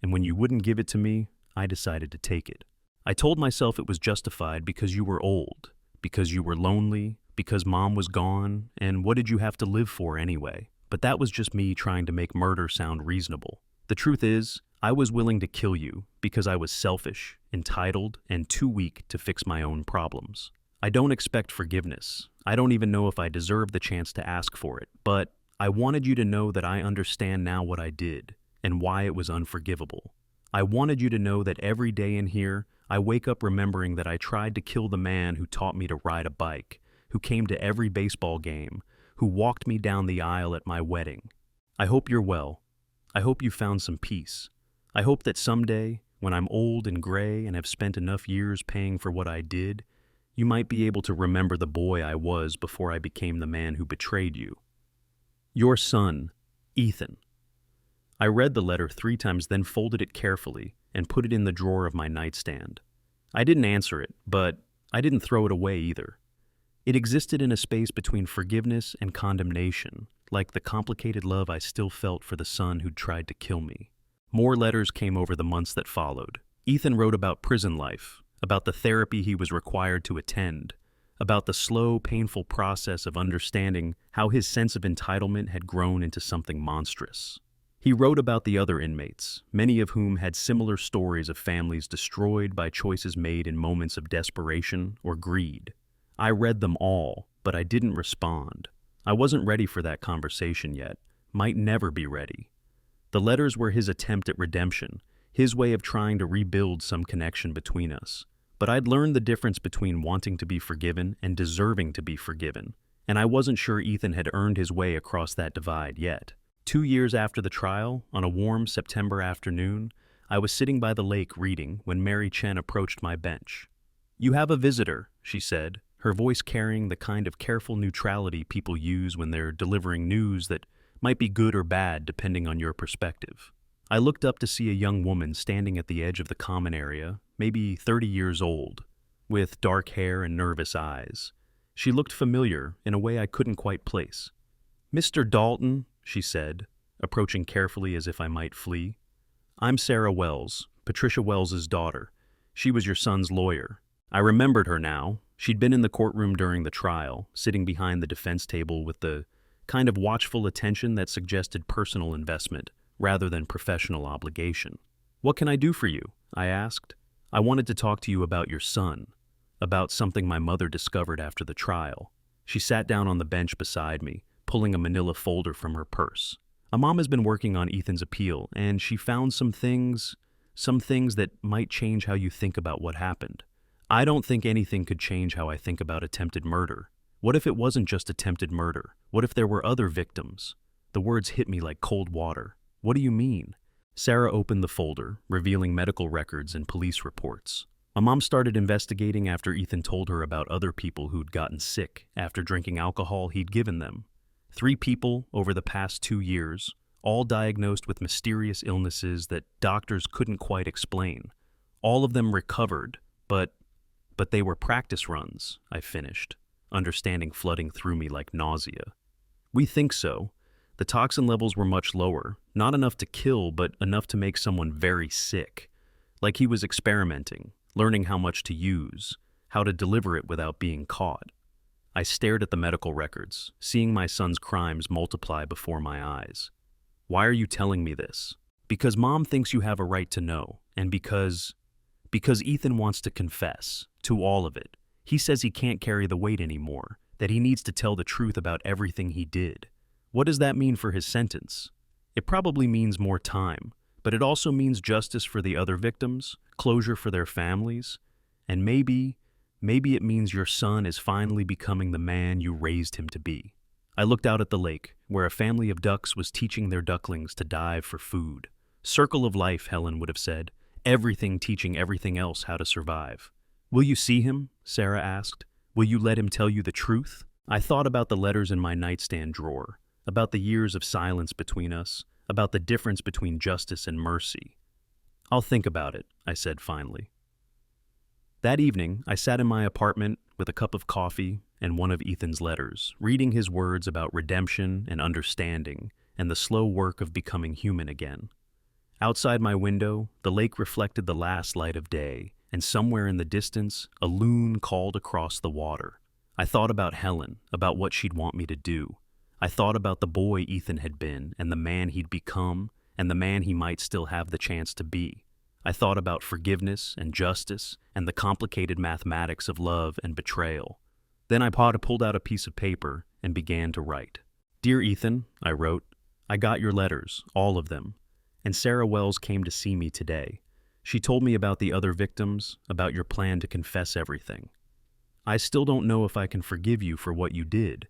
A: And when you wouldn't give it to me, I decided to take it. I told myself it was justified because you were old, because you were lonely, because Mom was gone, and what did you have to live for anyway? But that was just me trying to make murder sound reasonable. The truth is, I was willing to kill you because I was selfish, entitled, and too weak to fix my own problems. I don't expect forgiveness. I don't even know if I deserve the chance to ask for it, but I wanted you to know that I understand now what I did and why it was unforgivable. I wanted you to know that every day in here, I wake up remembering that I tried to kill the man who taught me to ride a bike, who came to every baseball game, who walked me down the aisle at my wedding. I hope you're well. I hope you found some peace. I hope that someday, when I'm old and gray and have spent enough years paying for what I did, you might be able to remember the boy I was before I became the man who betrayed you. Your son, Ethan. I read the letter 3 times, then folded it carefully and put it in the drawer of my nightstand. I didn't answer it, but I didn't throw it away either. It existed in a space between forgiveness and condemnation, like the complicated love I still felt for the son who'd tried to kill me. More letters came over the months that followed. Ethan wrote about prison life, about the therapy he was required to attend, about the slow, painful process of understanding how his sense of entitlement had grown into something monstrous. He wrote about the other inmates, many of whom had similar stories of families destroyed by choices made in moments of desperation or greed. I read them all, but I didn't respond. I wasn't ready for that conversation yet, might never be ready. The letters were his attempt at redemption, his way of trying to rebuild some connection between us. But I'd learned the difference between wanting to be forgiven and deserving to be forgiven, and I wasn't sure Ethan had earned his way across that divide yet. 2 years after the trial, on a warm September afternoon, I was sitting by the lake reading when Mary Chen approached my bench. "You have a visitor," she said, her voice carrying the kind of careful neutrality people use when they're delivering news that might be good or bad depending on your perspective. I looked up to see a young woman standing at the edge of the common area, maybe 30 years old, with dark hair and nervous eyes. She looked familiar in a way I couldn't quite place. "Mr. Dalton," she said, approaching carefully as if I might flee. "I'm Sarah Wells, Patricia Wells's daughter. She was your son's lawyer." I remembered her now. She'd been in the courtroom during the trial, sitting behind the defense table with the kind of watchful attention that suggested personal investment rather than professional obligation. "What can I do for you?" I asked. "I wanted to talk to you about your son, about something my mother discovered after the trial." She sat down on the bench beside me, pulling a manila folder from her purse. "A mom has been working on Ethan's appeal, and she found some things that might change how you think about what happened. I don't think anything could change how I think about attempted murder. What if it wasn't just attempted murder? What if there were other victims?" The words hit me like cold water. "What do you mean?" Sarah opened the folder, revealing medical records and police reports. A mom started investigating after Ethan told her about other people who'd gotten sick after drinking alcohol he'd given them. 3 people over the past 2 years, all diagnosed with mysterious illnesses that doctors couldn't quite explain. All of them recovered, but they were practice runs, I finished, understanding flooding through me like nausea. "We think so. The toxin levels were much lower, not enough to kill, but enough to make someone very sick. Like he was experimenting, learning how much to use, how to deliver it without being caught." I stared at the medical records, seeing my son's crimes multiply before my eyes. "Why are you telling me this?" "Because Mom thinks you have a right to know, and because Ethan wants to confess to all of it. He says he can't carry the weight anymore, that he needs to tell the truth about everything he did. What does that mean for his sentence? It probably means more time, but it also means justice for the other victims, closure for their families, and maybe it means your son is finally becoming the man you raised him to be." I looked out at the lake, where a family of ducks was teaching their ducklings to dive for food. Circle of life, Helen would have said. Everything teaching everything else how to survive. "Will you see him?" Sarah asked. "Will you let him tell you the truth?" I thought about the letters in my nightstand drawer, about the years of silence between us, about the difference between justice and mercy. "I'll think about it," I said finally. That evening, I sat in my apartment with a cup of coffee and one of Ethan's letters, reading his words about redemption and understanding and the slow work of becoming human again. Outside my window, the lake reflected the last light of day, and somewhere in the distance, a loon called across the water. I thought about Helen, about what she'd want me to do. I thought about the boy Ethan had been, and the man he'd become, and the man he might still have the chance to be. I thought about forgiveness and justice, and the complicated mathematics of love and betrayal. Then I pulled out a piece of paper and began to write. "Dear Ethan," I wrote, "I got your letters, all of them. And Sarah Wells came to see me today. She told me about the other victims, about your plan to confess everything. I still don't know if I can forgive you for what you did.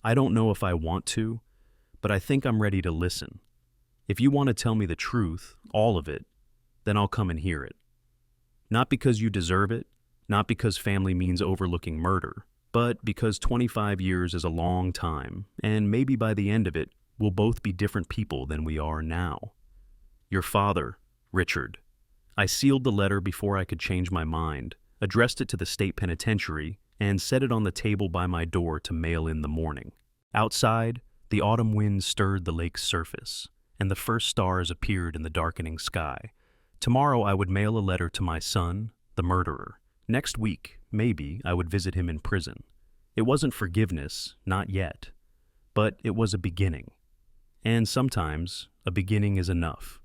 A: I don't know if I want to, but I think I'm ready to listen. If you want to tell me the truth, all of it, then I'll come and hear it. Not because you deserve it, not because family means overlooking murder, but because 25 years is a long time, and maybe by the end of it, we'll both be different people than we are now. Your father, Richard. I sealed the letter before I could change my mind, addressed it to the state penitentiary, and set it on the table by my door to mail in the morning. Outside, the autumn wind stirred the lake's surface, and the first stars appeared in the darkening sky. Tomorrow I would mail a letter to my son, the murderer. Next week, maybe, I would visit him in prison. It wasn't forgiveness, not yet, but it was a beginning. And sometimes, a beginning is enough.